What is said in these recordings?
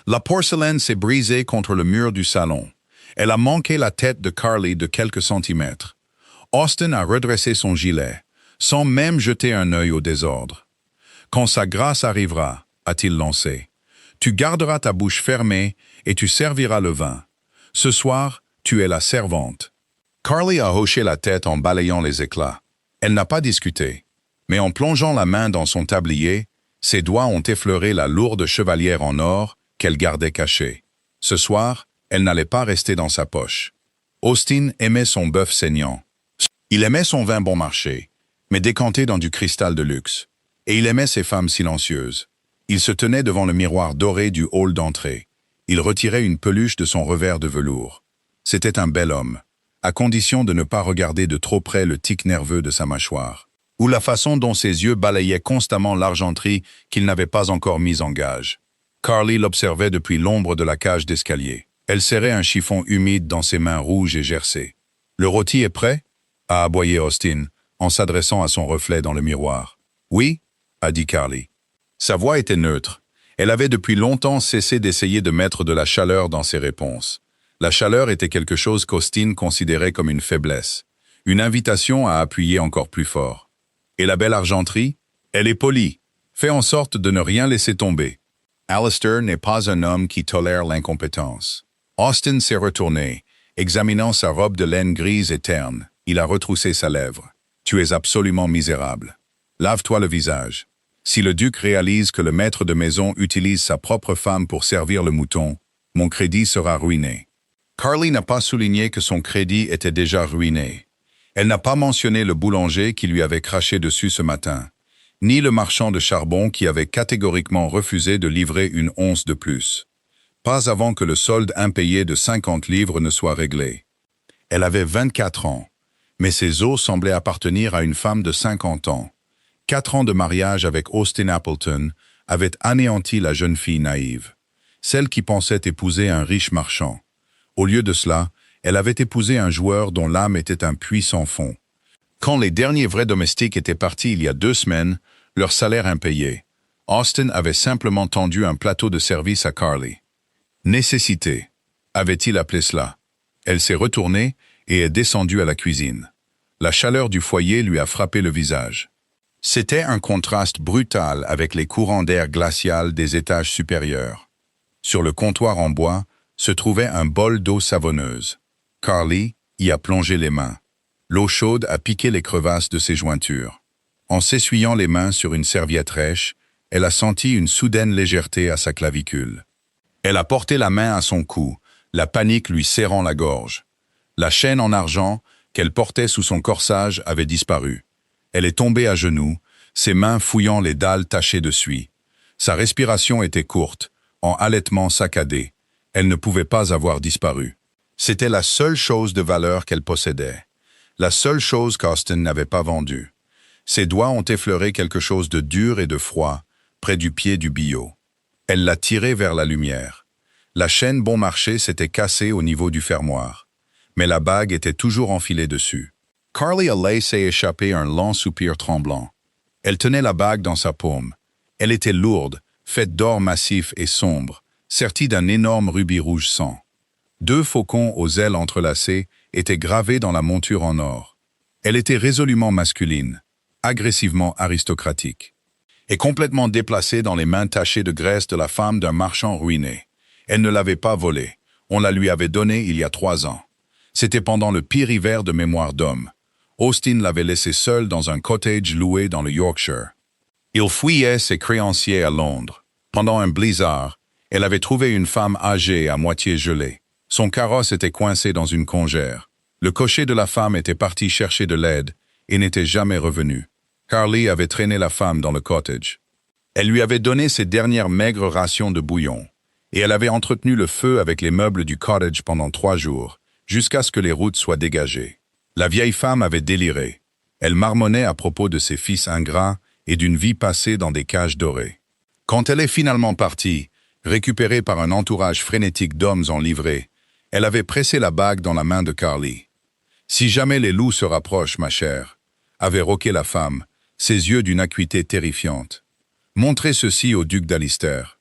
La porcelaine s'est brisée contre le mur du salon. Elle a manqué la tête de Carly de quelques centimètres. Austin a redressé son gilet, sans même jeter un œil au désordre. « Quand sa grâce arrivera, a-t-il lancé, tu garderas ta bouche fermée et tu serviras le vin. Ce soir, tu es la servante. » Carly a hoché la tête en balayant les éclats. Elle n'a pas discuté, mais en plongeant la main dans son tablier, ses doigts ont effleuré la lourde chevalière en or qu'elle gardait cachée. Ce soir, elle n'allait pas rester dans sa poche. Austin aimait son bœuf saignant. Il aimait son vin bon marché, mais décanté dans du cristal de luxe. Et il aimait ses femmes silencieuses. Il se tenait devant le miroir doré du hall d'entrée. Il retirait une peluche de son revers de velours. C'était un bel homme, à condition de ne pas regarder de trop près le tic nerveux de sa mâchoire, ou la façon dont ses yeux balayaient constamment l'argenterie qu'il n'avait pas encore mise en gage. Carly l'observait depuis l'ombre de la cage d'escalier. Elle serrait un chiffon humide dans ses mains rouges et gercées. « Le rôti est prêt ?» a aboyé Austin, en s'adressant à son reflet dans le miroir. « Oui ?» a dit Carly. Sa voix était neutre. Elle avait depuis longtemps cessé d'essayer de mettre de la chaleur dans ses réponses. La chaleur était quelque chose qu'Austin considérait comme une faiblesse, une invitation à appuyer encore plus fort. Et la belle argenterie? Elle est polie. Fais en sorte de ne rien laisser tomber. Alistair n'est pas un homme qui tolère l'incompétence. Austin s'est retourné, examinant sa robe de laine grise et terne. Il a retroussé sa lèvre. « Tu es absolument misérable. Lave-toi le visage. Si le duc réalise que le maître de maison utilise sa propre femme pour servir le mouton, mon crédit sera ruiné. » Carly n'a pas souligné que son crédit était déjà ruiné. Elle n'a pas mentionné le boulanger qui lui avait craché dessus ce matin, ni le marchand de charbon qui avait catégoriquement refusé de livrer une once de plus. Pas avant que le solde impayé de 50 livres ne soit réglé. Elle avait 24 ans, mais ses os semblaient appartenir à une femme de 50 ans. 4 ans de mariage avec Austin Appleton avaient anéanti la jeune fille naïve, celle qui pensait épouser un riche marchand. Au lieu de cela, elle avait épousé un joueur dont l'âme était un puits sans fond. Quand les derniers vrais domestiques étaient partis il y a 2 semaines, leur salaire impayé, Austin avait simplement tendu un plateau de service à Carly. Nécessité, avait-il appelé cela. Elle s'est retournée et est descendue à la cuisine. La chaleur du foyer lui a frappé le visage. C'était un contraste brutal avec les courants d'air glacial des étages supérieurs. Sur le comptoir en bois se trouvait un bol d'eau savonneuse. Carly y a plongé les mains. L'eau chaude a piqué les crevasses de ses jointures. En s'essuyant les mains sur une serviette rêche, elle a senti une soudaine légèreté à sa clavicule. Elle a porté la main à son cou, la panique lui serrant la gorge. La chaîne en argent qu'elle portait sous son corsage avait disparu. Elle est tombée à genoux, ses mains fouillant les dalles tachées de suie. Sa respiration était courte, en halètement saccadé. Elle ne pouvait pas avoir disparu. C'était la seule chose de valeur qu'elle possédait. La seule chose qu'Austin n'avait pas vendue. Ses doigts ont effleuré quelque chose de dur et de froid, près du pied du billot. Elle l'a tiré vers la lumière. La chaîne bon marché s'était cassée au niveau du fermoir, mais la bague était toujours enfilée dessus. Carly a laissé échapper un lent soupir tremblant. Elle tenait la bague dans sa paume. Elle était lourde, faite d'or massif et sombre, sertie d'un énorme rubis rouge sang. 2 faucons aux ailes entrelacées étaient gravés dans la monture en or. Elle était résolument masculine, agressivement aristocratique, et complètement déplacée dans les mains tachées de graisse de la femme d'un marchand ruiné. Elle ne l'avait pas volée, on la lui avait donnée il y a 3 ans. C'était pendant le pire hiver de mémoire d'homme. Austin l'avait laissée seule dans un cottage loué dans le Yorkshire. Il fouillait ses créanciers à Londres. Pendant un blizzard, elle avait trouvé une femme âgée à moitié gelée. Son carrosse était coincé dans une congère. Le cocher de la femme était parti chercher de l'aide et n'était jamais revenu. Carly avait traîné la femme dans le cottage. Elle lui avait donné ses dernières maigres rations de bouillon, et elle avait entretenu le feu avec les meubles du cottage pendant 3 jours, jusqu'à ce que les routes soient dégagées. La vieille femme avait déliré. Elle marmonnait à propos de ses fils ingrats et d'une vie passée dans des cages dorées. Quand elle est finalement partie, récupérée par un entourage frénétique d'hommes en livrée, elle avait pressé la bague dans la main de Carly. « Si jamais les loups se rapprochent, ma chère », avait roqué la femme, ses yeux d'une acuité terrifiante. « Montrez ceci au duc d'Alistair. »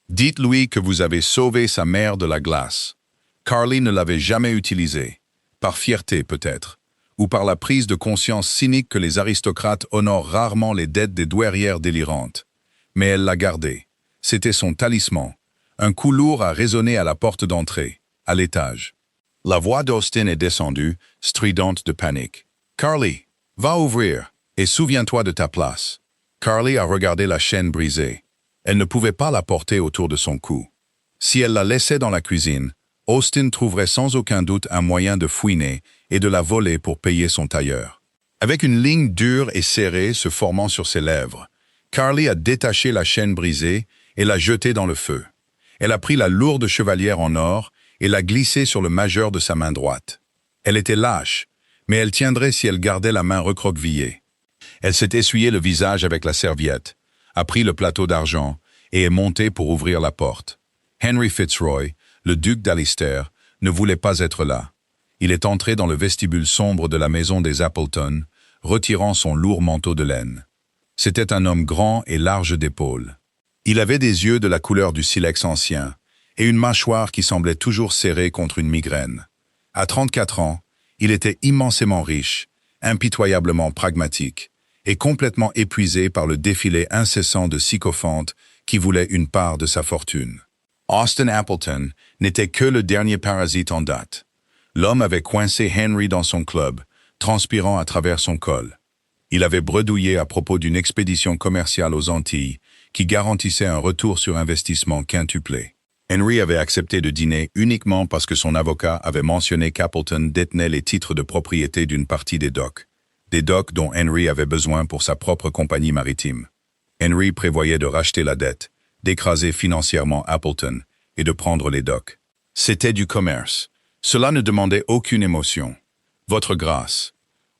Dites-lui que vous avez sauvé sa mère de la glace. Carly ne l'avait jamais utilisée, par fierté peut-être, ou par la prise de conscience cynique que les aristocrates honorent rarement les dettes des douairières délirantes. Mais elle l'a gardée. C'était son talisman. Un coup lourd a résonné à la porte d'entrée, à l'étage. La voix d'Austin est descendue, stridente de panique. « Carly, va ouvrir, et souviens-toi de ta place. » Carly a regardé la chaîne brisée. Elle ne pouvait pas la porter autour de son cou. Si elle la laissait dans la cuisine, Austin trouverait sans aucun doute un moyen de fouiner et de la voler pour payer son tailleur. Avec une ligne dure et serrée se formant sur ses lèvres, Carly a détaché la chaîne brisée et l'a jetée dans le feu. Elle a pris la lourde chevalière en or et l'a glissée sur le majeur de sa main droite. Elle était lâche, mais elle tiendrait si elle gardait la main recroquevillée. Elle s'est essuyé le visage avec la serviette, a pris le plateau d'argent et est montée pour ouvrir la porte. Henry Fitzroy, le duc d'Alister, ne voulait pas être là. Il est entré dans le vestibule sombre de la maison des Appleton, retirant son lourd manteau de laine. C'était un homme grand et large d'épaules. Il avait des yeux de la couleur du silex ancien et une mâchoire qui semblait toujours serrée contre une migraine. À 34 ans, il était immensément riche, impitoyablement pragmatique et complètement épuisé par le défilé incessant de sycophantes qui voulaient une part de sa fortune. Austin Appleton n'était que le dernier parasite en date. L'homme avait coincé Henry dans son club, transpirant à travers son col. Il avait bredouillé à propos d'une expédition commerciale aux Antilles qui garantissait un retour sur investissement quintuplé. Henry avait accepté de dîner uniquement parce que son avocat avait mentionné qu'Appleton détenait les titres de propriété d'une partie des docks dont Henry avait besoin pour sa propre compagnie maritime. Henry prévoyait de racheter la dette, d'écraser financièrement Appleton et de prendre les docks. C'était du commerce. Cela ne demandait aucune émotion. Votre grâce.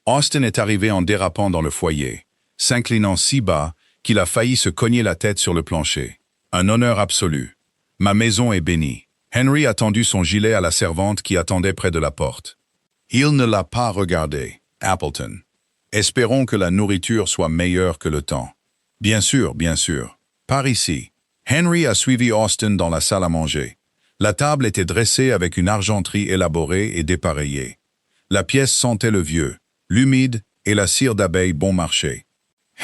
Austin est arrivé en dérapant dans le foyer, s'inclinant si bas qu'il a failli se cogner la tête sur le plancher. Un honneur absolu. Ma maison est bénie. Henry a tendu son gilet à la servante qui attendait près de la porte. Il ne l'a pas regardé, Appleton. Espérons que la nourriture soit meilleure que le temps. Bien sûr, bien sûr. Par ici. Henry a suivi Austin dans la salle à manger. La table était dressée avec une argenterie élaborée et dépareillée. La pièce sentait le vieux, l'humide et la cire d'abeille bon marché.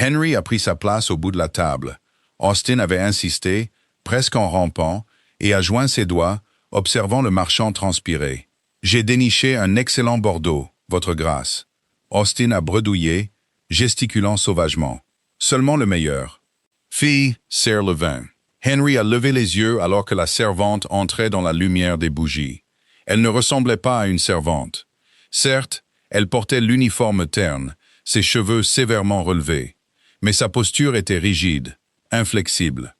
Henry a pris sa place au bout de la table. Austin avait insisté, presque en rampant, et a joint ses doigts, observant le marchand transpirer. « J'ai déniché un excellent Bordeaux, votre grâce. » Austin a bredouillé, gesticulant sauvagement. « Seulement le meilleur. »« Fille, sers le vin. » Henry a levé les yeux alors que la servante entrait dans la lumière des bougies. Elle ne ressemblait pas à une servante. Certes, elle portait l'uniforme terne, ses cheveux sévèrement relevés, mais sa posture était rigide, inflexible.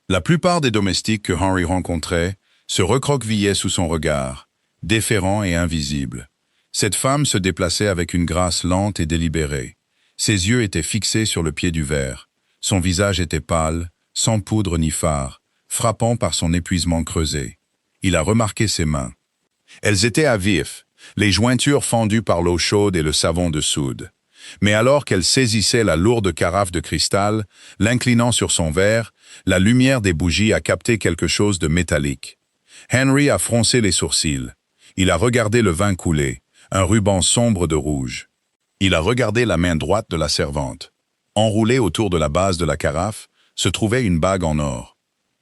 La plupart des domestiques que Henry rencontrait se recroquevillaient sous son regard, déférent et invisible. Cette femme se déplaçait avec une grâce lente et délibérée. Ses yeux étaient fixés sur le pied du verre. Son visage était pâle, sans poudre ni fard, frappant par son épuisement creusé. Il a remarqué ses mains. Elles étaient à vif, les jointures fendues par l'eau chaude et le savon de soude. Mais alors qu'elle saisissait la lourde carafe de cristal, l'inclinant sur son verre, la lumière des bougies a capté quelque chose de métallique. Henry a froncé les sourcils. Il a regardé le vin couler, un ruban sombre de rouge. Il a regardé la main droite de la servante. Enroulée autour de la base de la carafe, se trouvait une bague en or.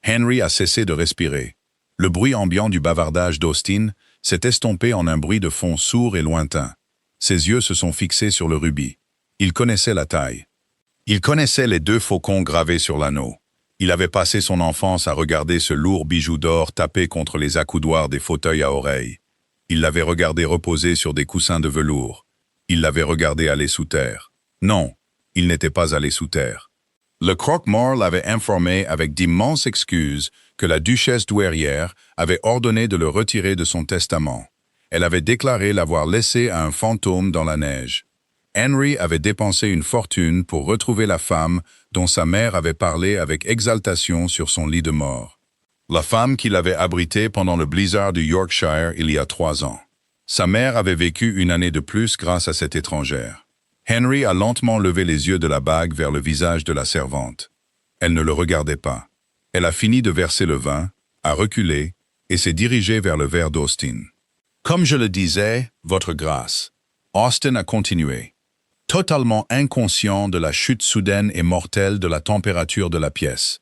Henry a cessé de respirer. Le bruit ambiant du bavardage d'Austin s'est estompé en un bruit de fond sourd et lointain. Ses yeux se sont fixés sur le rubis. Il connaissait la taille. Il connaissait les 2 faucons gravés sur l'anneau. Il avait passé son enfance à regarder ce lourd bijou d'or tapé contre les accoudoirs des fauteuils à oreilles. Il l'avait regardé reposer sur des coussins de velours. Il l'avait regardé aller sous terre. Non, il n'était pas allé sous terre. Le croque-mort l'avait informé avec d'immenses excuses que la duchesse douairière avait ordonné de le retirer de son testament. Elle avait déclaré l'avoir laissé à un fantôme dans la neige. Henry avait dépensé une fortune pour retrouver la femme dont sa mère avait parlé avec exaltation sur son lit de mort. La femme qui l'avait abritée pendant le blizzard du Yorkshire il y a 3 ans. Sa mère avait vécu une année de plus grâce à cette étrangère. Henry a lentement levé les yeux de la bague vers le visage de la servante. Elle ne le regardait pas. Elle a fini de verser le vin, a reculé et s'est dirigée vers le verre d'Austin. Comme je le disais, votre grâce. Austin a continué, totalement inconscient de la chute soudaine et mortelle de la température de la pièce.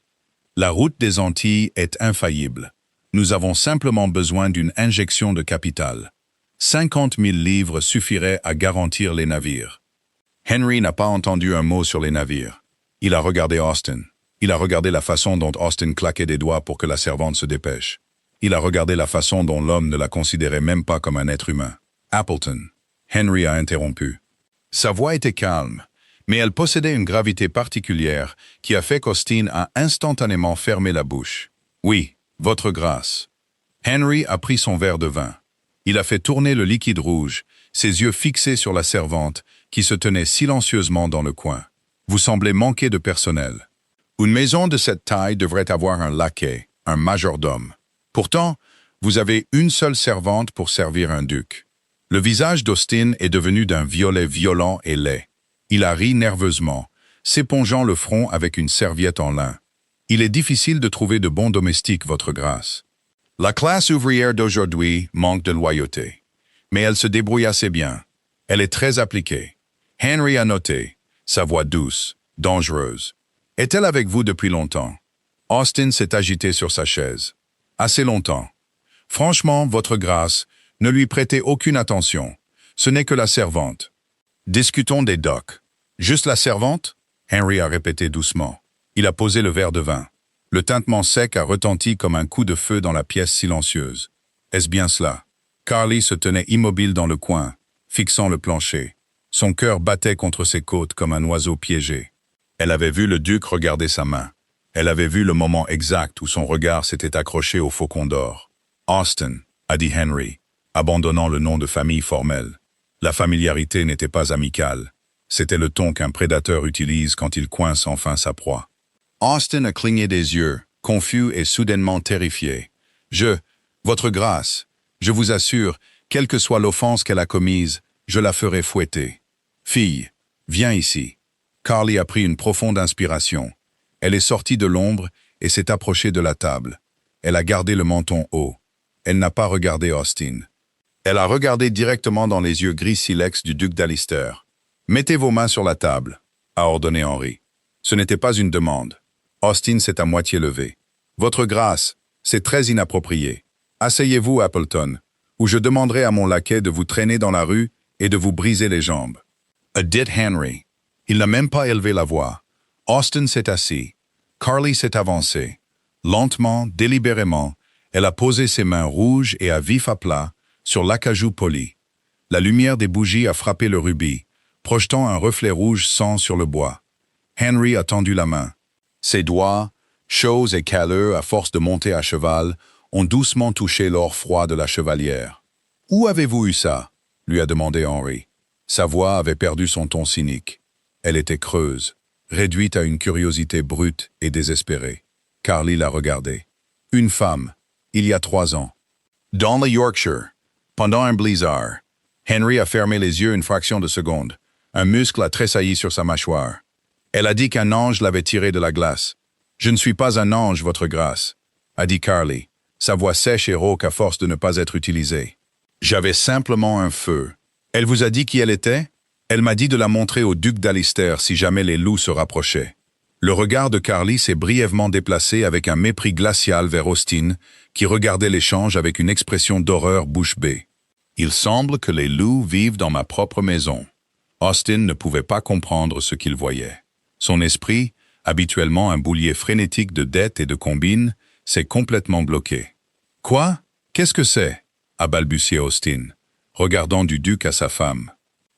La route des Antilles est infaillible. Nous avons simplement besoin d'une injection de capital. 50 000 livres suffiraient à garantir les navires. Henry n'a pas entendu un mot sur les navires. Il a regardé Austin. Il a regardé la façon dont Austin claquait des doigts pour que la servante se dépêche. Il a regardé la façon dont l'homme ne la considérait même pas comme un être humain. Appleton. Henry a interrompu. Sa voix était calme, mais elle possédait une gravité particulière qui a fait qu'Austin a instantanément fermé la bouche. Oui, votre grâce. Henry a pris son verre de vin. Il a fait tourner le liquide rouge, ses yeux fixés sur la servante qui se tenait silencieusement dans le coin. Vous semblez manquer de personnel. Une maison de cette taille devrait avoir un laquais, un majordome. Pourtant, vous avez une seule servante pour servir un duc. Le visage d'Austin est devenu d'un violet violent et laid. Il a ri nerveusement, s'épongeant le front avec une serviette en lin. Il est difficile de trouver de bons domestiques, votre grâce. La classe ouvrière d'aujourd'hui manque de loyauté. Mais elle se débrouille assez bien. Elle est très appliquée. Henry a noté, sa voix douce, dangereuse. Est-elle avec vous depuis longtemps? Austin s'est agité sur sa chaise. Assez longtemps. Franchement, votre grâce, ne lui prêtez aucune attention. Ce n'est que la servante. Discutons des docks. Juste la servante? Henry a répété doucement. Il a posé le verre de vin. Le tintement sec a retenti comme un coup de feu dans la pièce silencieuse. Est-ce bien cela? Carly se tenait immobile dans le coin, fixant le plancher. Son cœur battait contre ses côtes comme un oiseau piégé. Elle avait vu le duc regarder sa main. Elle avait vu le moment exact où son regard s'était accroché au faucon d'or. Austin, a dit Henry, abandonnant le nom de famille formel. La familiarité n'était pas amicale. C'était le ton qu'un prédateur utilise quand il coince enfin sa proie. Austin a cligné des yeux, confus et soudainement terrifié. Votre grâce, je vous assure, quelle que soit l'offense qu'elle a commise, je la ferai fouetter. Fille, viens ici. Carly a pris une profonde inspiration. Elle est sortie de l'ombre et s'est approchée de la table. Elle a gardé le menton haut. Elle n'a pas regardé Austin. Elle a regardé directement dans les yeux gris silex du duc d'Alister. « Mettez vos mains sur la table », a ordonné Henry. Ce n'était pas une demande. Austin s'est à moitié levé. « Votre grâce, c'est très inapproprié. Asseyez-vous, Appleton, ou je demanderai à mon laquais de vous traîner dans la rue et de vous briser les jambes. » Dit Henry. Il n'a même pas élevé la voix. Austin s'est assis. Carly s'est avancée. Lentement, délibérément, elle a posé ses mains rouges et à vif aplat sur l'acajou poli. La lumière des bougies a frappé le rubis, projetant un reflet rouge sang sur le bois. Henry a tendu la main. Ses doigts, chauds et calleux à force de monter à cheval, ont doucement touché l'or froid de la chevalière. « Où avez-vous eu ça ?» lui a demandé Henry. Sa voix avait perdu son ton cynique. Elle était creuse, réduite à une curiosité brute et désespérée. Carly l'a regardée. Une femme, il y a 3 ans. Dans le Yorkshire, pendant un blizzard. Henry a fermé les yeux une fraction de seconde. Un muscle a tressailli sur sa mâchoire. Elle a dit qu'un ange l'avait tiré de la glace. « Je ne suis pas un ange, votre grâce », a dit Carly, sa voix sèche et rauque à force de ne pas être utilisée. « J'avais simplement un feu. » Elle vous a dit qui elle était? Elle m'a dit de la montrer au duc d'Alister si jamais les loups se rapprochaient. Le regard de Carly s'est brièvement déplacé avec un mépris glacial vers Austin, qui regardait l'échange avec une expression d'horreur bouche bée. Il semble que les loups vivent dans ma propre maison. Austin ne pouvait pas comprendre ce qu'il voyait. Son esprit, habituellement un boulier frénétique de dettes et de combines, s'est complètement bloqué. « Quoi? Qu'est-ce que c'est ?» a balbutié Austin, regardant du duc à sa femme.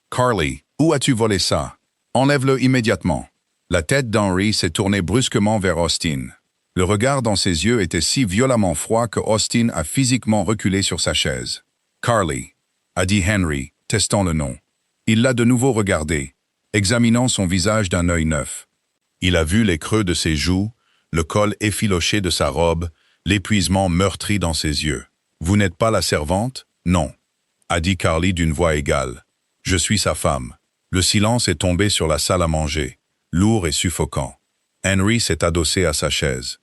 « Carly, où as-tu volé ça? Enlève-le immédiatement. » La tête d'Henry s'est tournée brusquement vers Austin. Le regard dans ses yeux était si violemment froid que Austin a physiquement reculé sur sa chaise. « Carly », a dit Henry, testant le nom. Il l'a de nouveau regardé, examinant son visage d'un œil neuf. Il a vu les creux de ses joues, le col effiloché de sa robe, l'épuisement meurtri dans ses yeux. « Vous n'êtes pas la servante? »« Non », a dit Carly d'une voix égale. « Je suis sa femme. » Le silence est tombé sur la salle à manger, lourd et suffocant. Henry s'est adossé à sa chaise.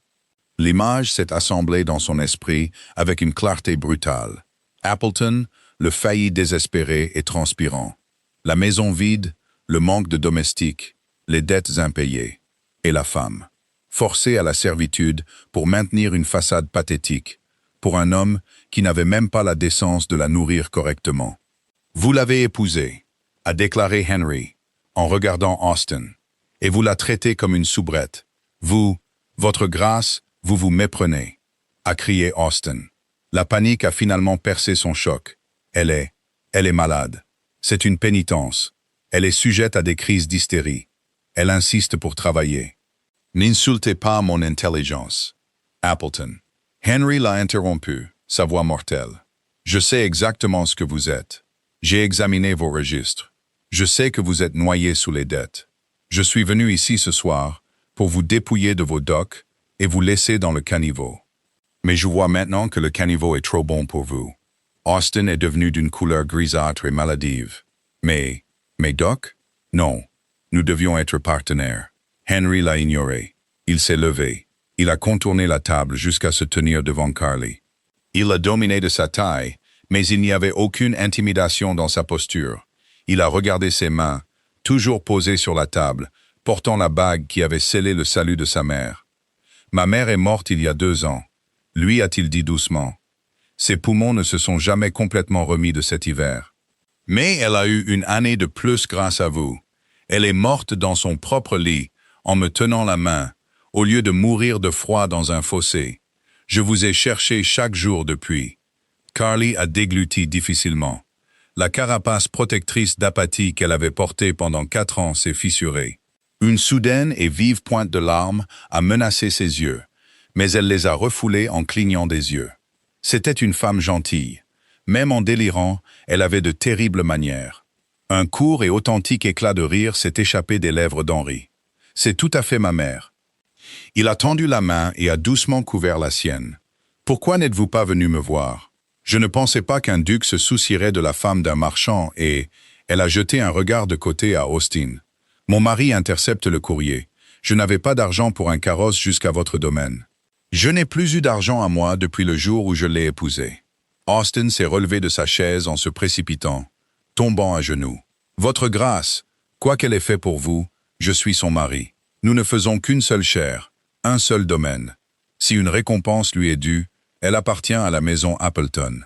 L'image s'est assemblée dans son esprit avec une clarté brutale. Appleton, le failli désespéré et transpirant. La maison vide, le manque de domestiques, les dettes impayées. Et la femme, forcée à la servitude pour maintenir une façade pathétique, pour un homme qui n'avait même pas la décence de la nourrir correctement. « Vous l'avez épousée », a déclaré Henry, en regardant Austin, « et vous la traitez comme une soubrette. Vous, votre grâce, vous vous méprenez », a crié Austin. La panique a finalement percé son choc. Elle est malade. C'est une pénitence. Elle est sujette à des crises d'hystérie. Elle insiste pour travailler. N'insultez pas mon intelligence. Appleton. Henry l'a interrompu, sa voix mortelle. Je sais exactement ce que vous êtes. J'ai examiné vos registres. Je sais que vous êtes noyé sous les dettes. Je suis venu ici ce soir pour vous dépouiller de vos docks et vous laisser dans le caniveau. Mais je vois maintenant que le caniveau est trop bon pour vous. Austin est devenu d'une couleur grisâtre et maladive. Mais Doc? Non. Nous devions être partenaires. Henry l'a ignoré. Il s'est levé. Il a contourné la table jusqu'à se tenir devant Carly. Il l'a dominé de sa taille, mais il n'y avait aucune intimidation dans sa posture. Il a regardé ses mains, toujours posées sur la table, portant la bague qui avait scellé le salut de sa mère. « Ma mère est morte il y a 2 ans. » Lui a-t-il dit doucement. Ses poumons ne se sont jamais complètement remis de cet hiver. Mais elle a eu une année de plus grâce à vous. Elle est morte dans son propre lit, en me tenant la main, au lieu de mourir de froid dans un fossé. Je vous ai cherché chaque jour depuis. Carly a dégluti difficilement. La carapace protectrice d'apathie qu'elle avait portée pendant 4 ans s'est fissurée. Une soudaine et vive pointe de larmes a menacé ses yeux, mais elle les a refoulés en clignant des yeux. C'était une femme gentille. Même en délirant, elle avait de terribles manières. Un court et authentique éclat de rire s'est échappé des lèvres d'Henry. « C'est tout à fait ma mère. » Il a tendu la main et a doucement couvert la sienne. « Pourquoi n'êtes-vous pas venu me voir? Je ne pensais pas qu'un duc se soucierait de la femme d'un marchand et... » Elle a jeté un regard de côté à Austin. « Mon mari intercepte le courrier. Je n'avais pas d'argent pour un carrosse jusqu'à votre domaine. Je n'ai plus eu d'argent à moi depuis le jour où je l'ai épousée. » Austin s'est relevé de sa chaise en se précipitant, tombant à genoux. « Votre grâce, quoi qu'elle ait fait pour vous, je suis son mari. Nous ne faisons qu'une seule chair, un seul domaine. Si une récompense lui est due, elle appartient à la maison Appleton. »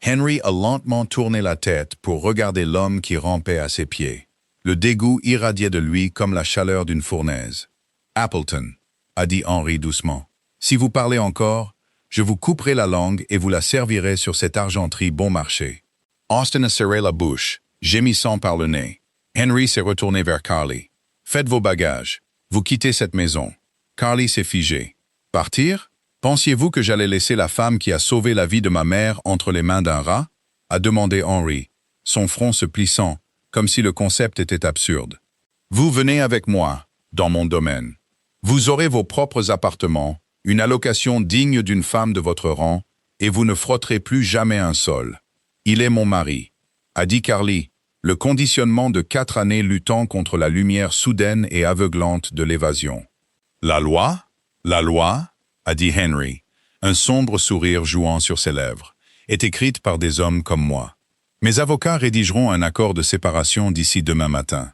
Henry a lentement tourné la tête pour regarder l'homme qui rampait à ses pieds. Le dégoût irradiait de lui comme la chaleur d'une fournaise. « Appleton, » a dit Henry doucement. « Si vous parlez encore, je vous couperai la langue et vous la servirai sur cette argenterie bon marché. » Austin a serré la bouche, gémissant par le nez. Henry s'est retourné vers Carly. « Faites vos bagages. Vous quittez cette maison. » Carly s'est figée. « Partir? Pensiez-vous que j'allais laisser la femme qui a sauvé la vie de ma mère entre les mains d'un rat? » a demandé Henry, son front se plissant, comme si le concept était absurde. « Vous venez avec moi, dans mon domaine. Vous aurez vos propres appartements, une allocation digne d'une femme de votre rang, et vous ne frotterez plus jamais un sol. Il est mon mari, » a dit Carly, le conditionnement de 4 années luttant contre la lumière soudaine et aveuglante de l'évasion. « La loi? La loi, » a dit Henry, un sombre sourire jouant sur ses lèvres, « est écrite par des hommes comme moi. Mes avocats rédigeront un accord de séparation d'ici demain matin.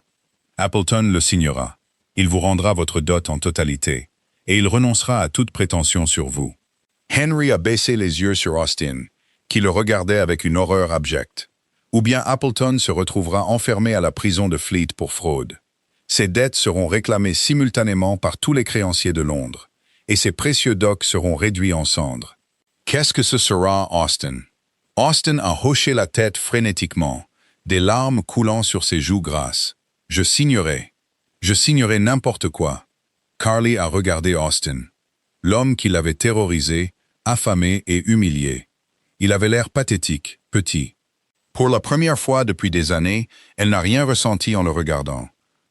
Appleton le signera. Il vous rendra votre dot en totalité, et il renoncera à toute prétention sur vous. » Henry a baissé les yeux sur Austin, qui le regardait avec une horreur abjecte. Ou bien Appleton se retrouvera enfermé à la prison de Fleet pour fraude. Ses dettes seront réclamées simultanément par tous les créanciers de Londres, et ses précieux docks seront réduits en cendres. Qu'est-ce que ce sera, Austin? Austin a hoché la tête frénétiquement, des larmes coulant sur ses joues grasses. Je signerai n'importe quoi. Carly a regardé Austin, l'homme qui l'avait terrorisé, affamé et humilié. Il avait l'air pathétique, petit. Pour la première fois depuis des années, elle n'a rien ressenti en le regardant.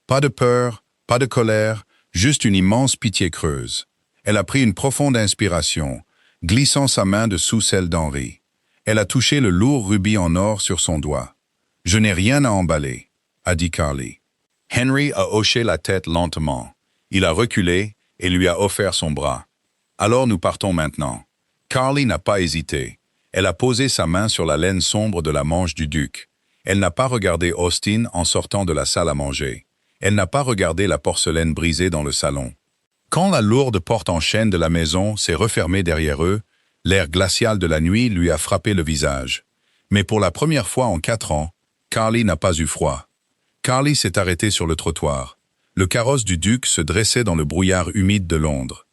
Pas de peur, pas de colère, juste une immense pitié creuse. Elle a pris une profonde inspiration, glissant sa main dessous celle d'Henry. Elle a touché le lourd rubis en or sur son doigt. « Je n'ai rien à emballer », a dit Carly. Henry a hoché la tête lentement. Il a reculé et lui a offert son bras. Alors nous partons maintenant. Carly n'a pas hésité. Elle a posé sa main sur la laine sombre de la manche du duc. Elle n'a pas regardé Austin en sortant de la salle à manger. Elle n'a pas regardé la porcelaine brisée dans le salon. Quand la lourde porte en chêne de la maison s'est refermée derrière eux, l'air glacial de la nuit lui a frappé le visage. Mais pour la première fois en 4 ans, Carly n'a pas eu froid. Carly s'est arrêtée sur le trottoir. Le carrosse du duc se dressait dans le brouillard humide de Londres.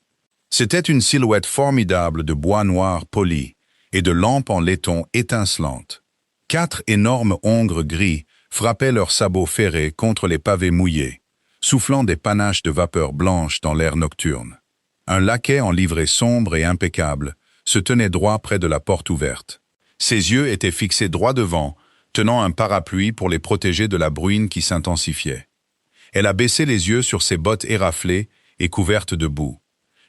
C'était une silhouette formidable de bois noir poli et de lampes en laiton étincelantes. 4 énormes hongres gris frappaient leurs sabots ferrés contre les pavés mouillés, soufflant des panaches de vapeur blanche dans l'air nocturne. Un laquais en livrée sombre et impeccable se tenait droit près de la porte ouverte. Ses yeux étaient fixés droit devant, tenant un parapluie pour les protéger de la bruine qui s'intensifiait. Elle a baissé les yeux sur ses bottes éraflées et couvertes de boue.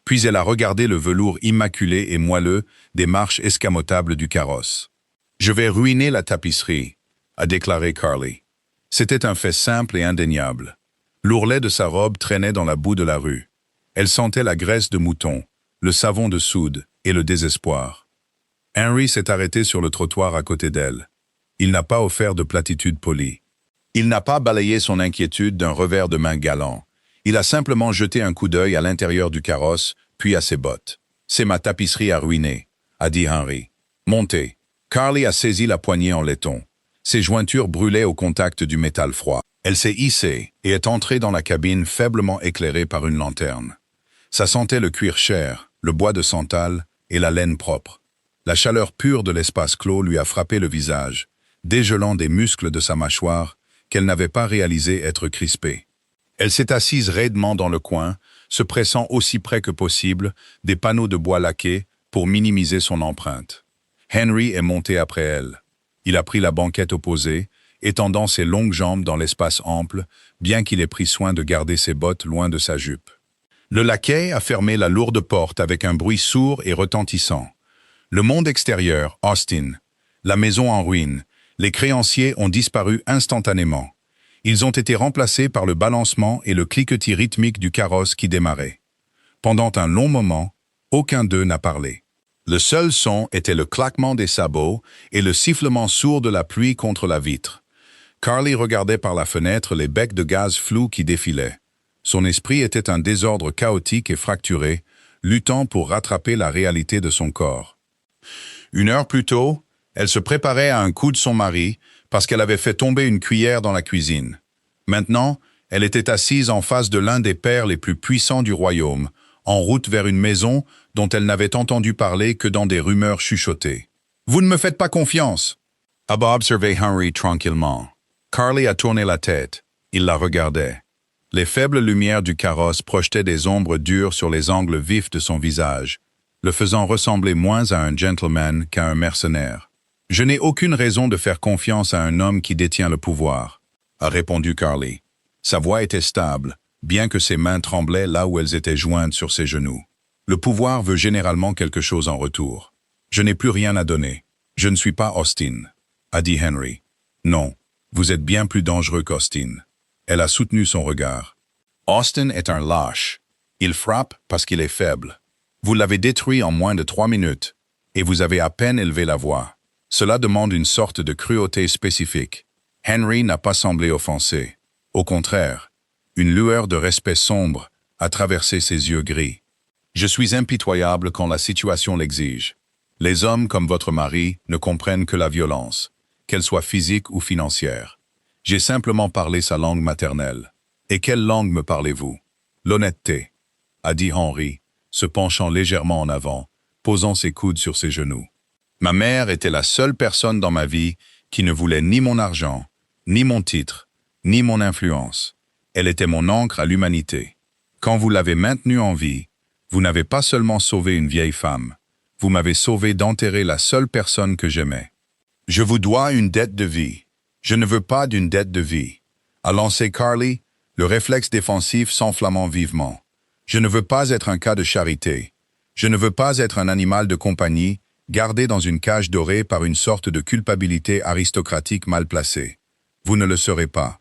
Puis elle a regardé le velours immaculé et moelleux des marches escamotables du carrosse. « Je vais ruiner la tapisserie », a déclaré Carly. C'était un fait simple et indéniable. L'ourlet de sa robe traînait dans la boue de la rue. Elle sentait la graisse de mouton, le savon de soude et le désespoir. Henry s'est arrêté sur le trottoir à côté d'elle. Il n'a pas offert de platitude polie. Il n'a pas balayé son inquiétude d'un revers de main galant. Il a simplement jeté un coup d'œil à l'intérieur du carrosse, puis à ses bottes. « C'est ma tapisserie à ruiner », a dit Henry. « Montez ». Carly a saisi la poignée en laiton. Ses jointures brûlaient au contact du métal froid. Elle s'est hissée et est entrée dans la cabine faiblement éclairée par une lanterne. Ça sentait le cuir cher, le bois de santal et la laine propre. La chaleur pure de l'espace clos lui a frappé le visage, dégelant des muscles de sa mâchoire qu'elle n'avait pas réalisé être crispés. Elle s'est assise raidement dans le coin, se pressant aussi près que possible des panneaux de bois laqués pour minimiser son empreinte. Henry est monté après elle. Il a pris la banquette opposée, étendant ses longues jambes dans l'espace ample, bien qu'il ait pris soin de garder ses bottes loin de sa jupe. Le laquais a fermé la lourde porte avec un bruit sourd et retentissant. Le monde extérieur, Austin, la maison en ruine, les créanciers ont disparu instantanément. Ils ont été remplacés par le balancement et le cliquetis rythmique du carrosse qui démarrait. Pendant un long moment, aucun d'eux n'a parlé. Le seul son était le claquement des sabots et le sifflement sourd de la pluie contre la vitre. Carly regardait par la fenêtre les becs de gaz flous qui défilaient. Son esprit était un désordre chaotique et fracturé, luttant pour rattraper la réalité de son corps. 1 heure plus tôt, elle se préparait à un coup de son mari parce qu'elle avait fait tomber une cuillère dans la cuisine. Maintenant, elle était assise en face de l'un des pères les plus puissants du royaume, en route vers une maison dont elle n'avait entendu parler que dans des rumeurs chuchotées. « Vous ne me faites pas confiance !» Abba observait Henry tranquillement. Carly a tourné la tête. Il la regardait. Les faibles lumières du carrosse projetaient des ombres dures sur les angles vifs de son visage, le faisant ressembler moins à un gentleman qu'à un mercenaire. « Je n'ai aucune raison de faire confiance à un homme qui détient le pouvoir », a répondu Carly. Sa voix était stable, bien que ses mains tremblaient là où elles étaient jointes sur ses genoux. « Le pouvoir veut généralement quelque chose en retour. Je n'ai plus rien à donner. Je ne suis pas Austin », a dit Henry. « Non, vous êtes bien plus dangereux qu'Austin. » Elle a soutenu son regard. « Austin est un lâche. Il frappe parce qu'il est faible. Vous l'avez détruit en moins de 3 minutes, et vous avez à peine élevé la voix. Cela demande une sorte de cruauté spécifique. » Henry n'a pas semblé offensé. Au contraire, une lueur de respect sombre a traversé ses yeux gris. « Je suis impitoyable quand la situation l'exige. Les hommes comme votre mari ne comprennent que la violence, qu'elle soit physique ou financière. J'ai simplement parlé sa langue maternelle. Et quelle langue me parlez-vous? L'honnêteté, a dit Henry, se penchant légèrement en avant, posant ses coudes sur ses genoux. Ma mère était la seule personne dans ma vie qui ne voulait ni mon argent, ni mon titre, ni mon influence. Elle était mon ancre à l'humanité. Quand vous l'avez maintenue en vie, vous n'avez pas seulement sauvé une vieille femme, vous m'avez sauvé d'enterrer la seule personne que j'aimais. Je vous dois une dette de vie. Je ne veux pas d'une dette de vie, a lancé Carly, le réflexe défensif s'enflammant vivement. Je ne veux pas être un cas de charité. Je ne veux pas être un animal de compagnie, gardé dans une cage dorée par une sorte de culpabilité aristocratique mal placée. Vous ne le serez pas.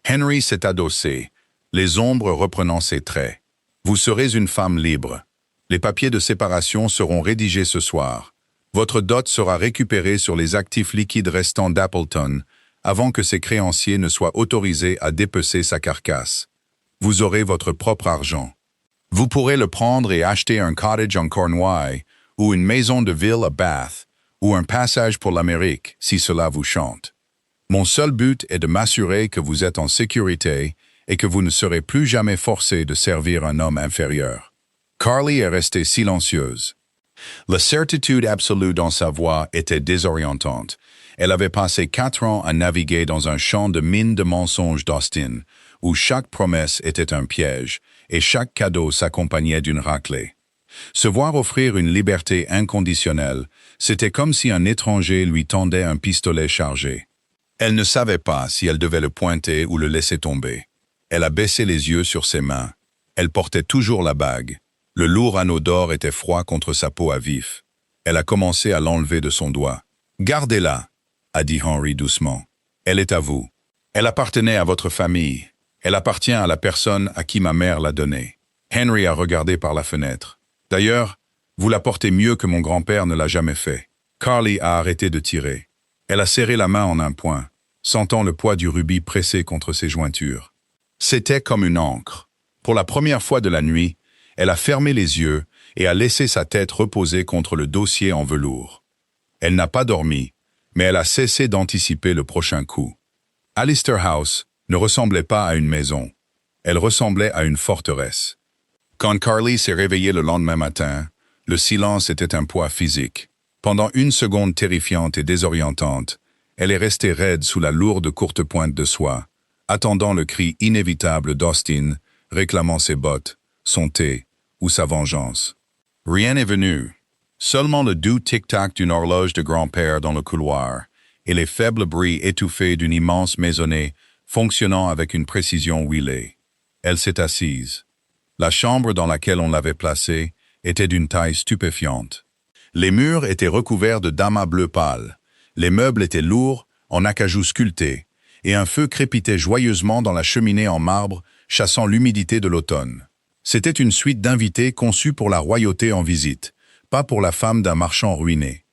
Henry s'est adossé, les ombres reprenant ses traits. Vous serez une femme libre. Les papiers de séparation seront rédigés ce soir. Votre dot sera récupérée sur les actifs liquides restants d'Appleton avant que ses créanciers ne soient autorisés à dépecer sa carcasse. Vous aurez votre propre argent. Vous pourrez le prendre et acheter un cottage en Cornouailles ou une maison de ville à Bath ou un passage pour l'Amérique si cela vous chante. Mon seul but est de m'assurer que vous êtes en sécurité et que vous ne serez plus jamais forcé de servir un homme inférieur. Carly est restée silencieuse. La certitude absolue dans sa voix était désorientante. Elle avait passé 4 ans à naviguer dans un champ de mines de mensonges d'Austin, où chaque promesse était un piège et chaque cadeau s'accompagnait d'une raclée. Se voir offrir une liberté inconditionnelle, c'était comme si un étranger lui tendait un pistolet chargé. Elle ne savait pas si elle devait le pointer ou le laisser tomber. Elle a baissé les yeux sur ses mains. Elle portait toujours la bague. Le lourd anneau d'or était froid contre sa peau à vif. Elle a commencé à l'enlever de son doigt. « Gardez-la », a dit Henry doucement. « Elle est à vous. Elle appartenait à votre famille. Elle appartient à la personne à qui ma mère l'a donnée. » Henry a regardé par la fenêtre. « D'ailleurs, vous la portez mieux que mon grand-père ne l'a jamais fait. » Carly a arrêté de tirer. Elle a serré la main en un point, sentant le poids du rubis pressé contre ses jointures. C'était comme une ancre. Pour la première fois de la nuit, elle a fermé les yeux et a laissé sa tête reposer contre le dossier en velours. Elle n'a pas dormi, mais elle a cessé d'anticiper le prochain coup. Allister House ne ressemblait pas à une maison. Elle ressemblait à une forteresse. Quand Carly s'est réveillée le lendemain matin, le silence était un poids physique. Pendant une seconde terrifiante et désorientante, elle est restée raide sous la lourde courte pointe de soie, attendant le cri inévitable d'Austin, réclamant ses bottes, son thé ou sa vengeance. Rien n'est venu. Seulement le doux tic-tac d'une horloge de grand-père dans le couloir et les faibles bruits étouffés d'une immense maisonnée fonctionnant avec une précision huilée. Elle s'est assise. La chambre dans laquelle on l'avait placée était d'une taille stupéfiante. Les murs étaient recouverts de damas bleu pâle. Les meubles étaient lourds, en acajou sculpté, et un feu crépitait joyeusement dans la cheminée en marbre, chassant l'humidité de l'automne. C'était une suite d'invités conçue pour la royauté en visite, pas pour la femme d'un marchand ruiné.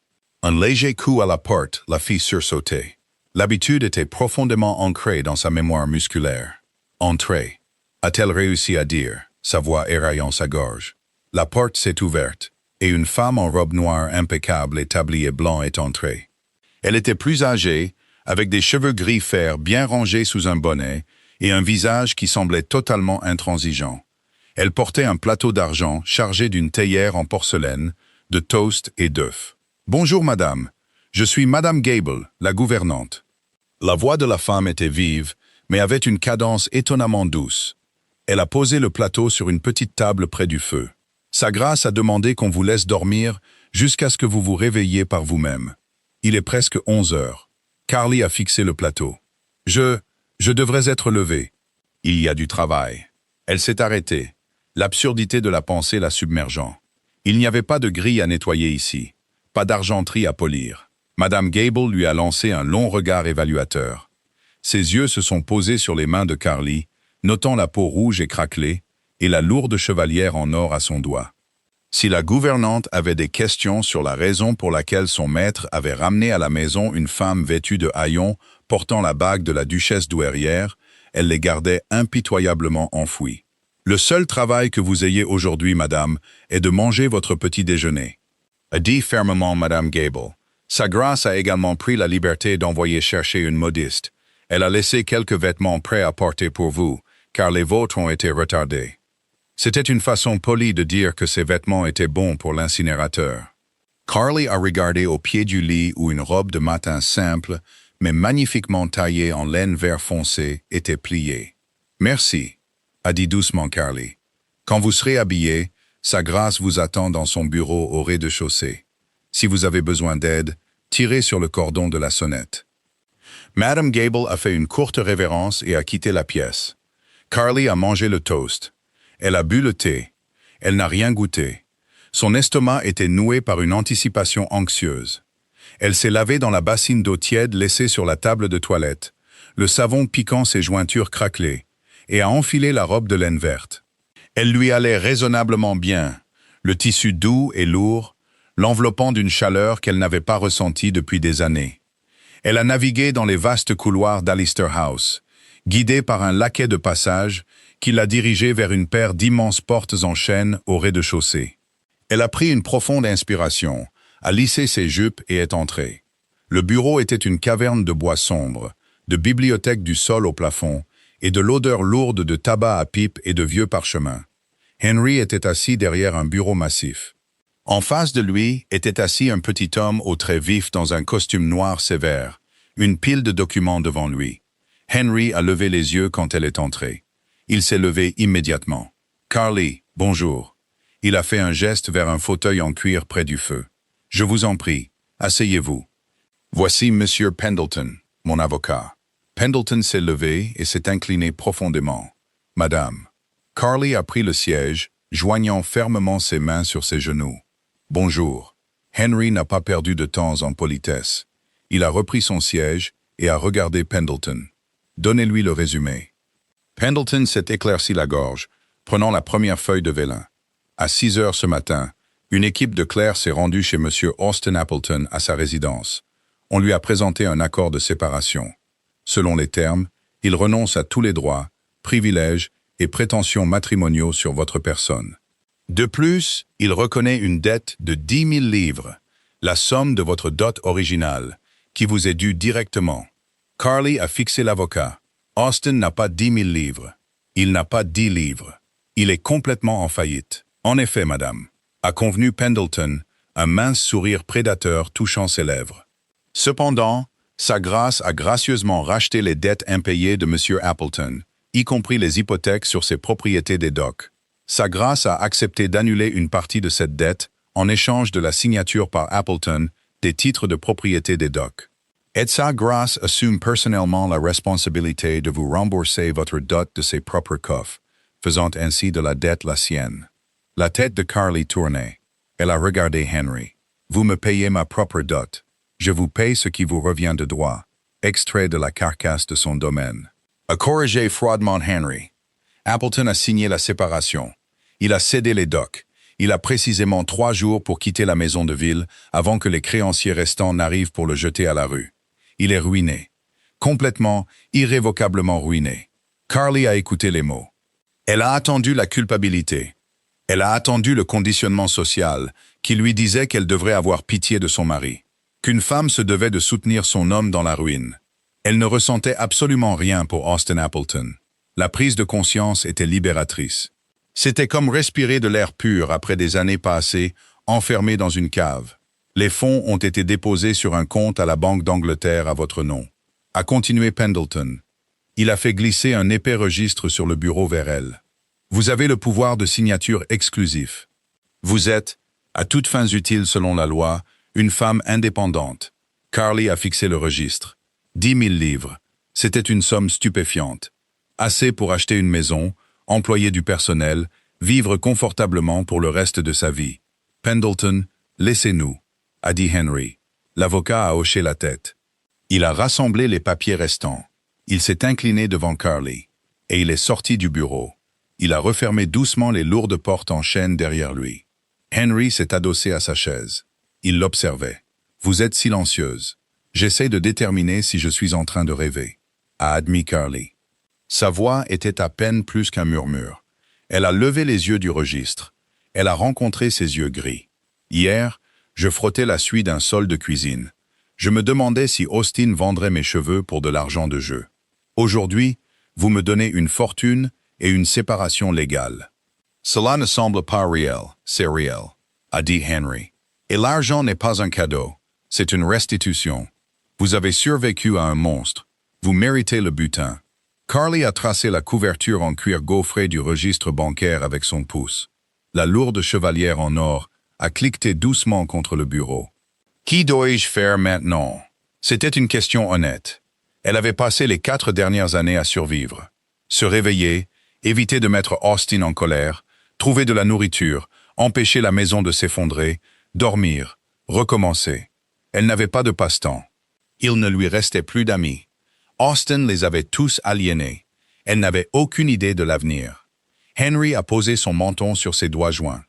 Un léger coup à la porte la fit sursauter. L'habitude était profondément ancrée dans sa mémoire musculaire. « Entrez », a-t-elle réussi à dire, sa voix éraillant sa gorge. La porte s'est ouverte, et une femme en robe noire impeccable et tablier blanc est entrée. Elle était plus âgée, avec des cheveux gris fer bien rangés sous un bonnet et un visage qui semblait totalement intransigeant. Elle portait un plateau d'argent chargé d'une théière en porcelaine, de toast et d'œufs. « Bonjour madame, je suis madame Gable, la gouvernante. » La voix de la femme était vive, mais avait une cadence étonnamment douce. Elle a posé le plateau sur une petite table près du feu. Sa grâce a demandé qu'on vous laisse dormir jusqu'à ce que vous vous réveilliez par vous-même. Il est presque 11 heures. Carly a fixé le plateau. Je devrais être levée. Il y a du travail. Elle s'est arrêtée, l'absurdité de la pensée la submergeant. Il n'y avait pas de grille à nettoyer ici, pas d'argenterie à polir. Madame Gable lui a lancé un long regard évaluateur. Ses yeux se sont posés sur les mains de Carly, notant la peau rouge et craquelée, et la lourde chevalière en or à son doigt. Si la gouvernante avait des questions sur la raison pour laquelle son maître avait ramené à la maison une femme vêtue de haillons portant la bague de la duchesse douairière, elle les gardait impitoyablement enfouies. « Le seul travail que vous ayez aujourd'hui, madame, est de manger votre petit déjeuner, » a dit fermement madame Gable. Sa grâce a également pris la liberté d'envoyer chercher une modiste. Elle a laissé quelques vêtements prêts à porter pour vous, car les vôtres ont été retardés. C'était une façon polie de dire que ces vêtements étaient bons pour l'incinérateur. Carly a regardé au pied du lit où une robe de matin simple, mais magnifiquement taillée en laine vert foncé, était pliée. « Merci », a dit doucement Carly. « Quand vous serez habillé, sa grâce vous attend dans son bureau au rez-de-chaussée. Si vous avez besoin d'aide, tirez sur le cordon de la sonnette. » Madame Gable a fait une courte révérence et a quitté la pièce. Carly a mangé le toast. Elle a bu le thé. Elle n'a rien goûté. Son estomac était noué par une anticipation anxieuse. Elle s'est lavée dans la bassine d'eau tiède laissée sur la table de toilette, le savon piquant ses jointures craquelées, et a enfilé la robe de laine verte. Elle lui allait raisonnablement bien, le tissu doux et lourd, l'enveloppant d'une chaleur qu'elle n'avait pas ressentie depuis des années. Elle a navigué dans les vastes couloirs d'Alister House, guidée par un laquais de passage qui l'a dirigée vers une paire d'immenses portes en chêne au rez-de-chaussée. Elle a pris une profonde inspiration, a lissé ses jupes et est entrée. Le bureau était une caverne de bois sombre, de bibliothèque du sol au plafond et de l'odeur lourde de tabac à pipe et de vieux parchemins. Henry était assis derrière un bureau massif. En face de lui était assis un petit homme aux traits vifs dans un costume noir sévère, une pile de documents devant lui. Henry a levé les yeux quand elle est entrée. Il s'est levé immédiatement. « Carly, bonjour. » Il a fait un geste vers un fauteuil en cuir près du feu. « Je vous en prie, asseyez-vous. Voici Monsieur Pendleton, mon avocat. » Pendleton s'est levé et s'est incliné profondément. « Madame. » Carly a pris le siège, joignant fermement ses mains sur ses genoux. « Bonjour. » Henry n'a pas perdu de temps en politesse. Il a repris son siège et a regardé Pendleton. « Donnez-lui le résumé. » Pendleton s'est éclairci la gorge, prenant la première feuille de vélin. À 6 heures ce matin, une équipe de clercs s'est rendue chez M. Austin Appleton à sa résidence. On lui a présenté un accord de séparation. Selon les termes, il renonce à tous les droits, privilèges et prétentions matrimoniaux sur votre personne. De plus, il reconnaît une dette de 10 000 livres, la somme de votre dot originale, qui vous est due directement. Carly a fixé l'avocat. Austin n'a pas 10 000 livres. Il n'a pas 10 livres. Il est complètement en faillite. En effet, madame, a convenu Pendleton, un mince sourire prédateur touchant ses lèvres. Cependant, Sa Grâce a gracieusement racheté les dettes impayées de M. Appleton, y compris les hypothèques sur ses propriétés des docks. Sa Grâce a accepté d'annuler une partie de cette dette en échange de la signature par Appleton des titres de propriété des docks. Et Sa Grâce assume personnellement la responsabilité de vous rembourser votre dot de ses propres coffres, faisant ainsi de la dette la sienne. La tête de Carly tournait. Elle a regardé Henry. « Vous me payez ma propre dot. Je vous paye ce qui vous revient de droit. » Extrait de la carcasse de son domaine. A corrigé froidement Henry. Appleton a signé la séparation. Il a cédé les docks. Il a précisément 3 jours pour quitter la maison de ville avant que les créanciers restants n'arrivent pour le jeter à la rue. Il est ruiné. Complètement, irrévocablement ruiné. Carly a écouté les mots. Elle a attendu la culpabilité. Elle a attendu le conditionnement social qui lui disait qu'elle devrait avoir pitié de son mari, qu'une femme se devait de soutenir son homme dans la ruine. Elle ne ressentait absolument rien pour Austin Appleton. La prise de conscience était libératrice. C'était comme respirer de l'air pur après des années passées, enfermées dans une cave. Les fonds ont été déposés sur un compte à la Banque d'Angleterre à votre nom. A continué Pendleton. Il a fait glisser un épais registre sur le bureau vers elle. Vous avez le pouvoir de signature exclusif. Vous êtes, à toutes fins utiles selon la loi, une femme indépendante. Carly a fixé le registre. 10 000 livres. C'était une somme stupéfiante. Assez pour acheter une maison, employer du personnel, vivre confortablement pour le reste de sa vie. Pendleton, laissez-nous, a dit Henry. L'avocat a hoché la tête. Il a rassemblé les papiers restants. Il s'est incliné devant Carly, et il est sorti du bureau. Il a refermé doucement les lourdes portes en chêne derrière lui. Henry s'est adossé à sa chaise. Il l'observait. « Vous êtes silencieuse. J'essaie de déterminer si je suis en train de rêver », a admis Carly. Sa voix était à peine plus qu'un murmure. Elle a levé les yeux du registre. Elle a rencontré ses yeux gris. « Hier, je frottais la suie d'un sol de cuisine. Je me demandais si Austin vendrait mes cheveux pour de l'argent de jeu. Aujourd'hui, vous me donnez une fortune et une séparation légale. Cela ne semble pas réel, c'est réel, a dit Henry. Et l'argent n'est pas un cadeau, c'est une restitution. Vous avez survécu à un monstre. Vous méritez le butin. Carly a tracé la couverture en cuir gaufré du registre bancaire avec son pouce. La lourde chevalière en or a cliqueté doucement contre le bureau. Qu'y dois-je faire maintenant? C'était une question honnête. Elle avait passé les 4 dernières années à survivre. Se réveiller, éviter de mettre Austin en colère, trouver de la nourriture, empêcher la maison de s'effondrer, dormir, recommencer. Elle n'avait pas de passe-temps. Il ne lui restait plus d'amis. Austin les avait tous aliénés. Elle n'avait aucune idée de l'avenir. Henry a posé son menton sur ses doigts joints.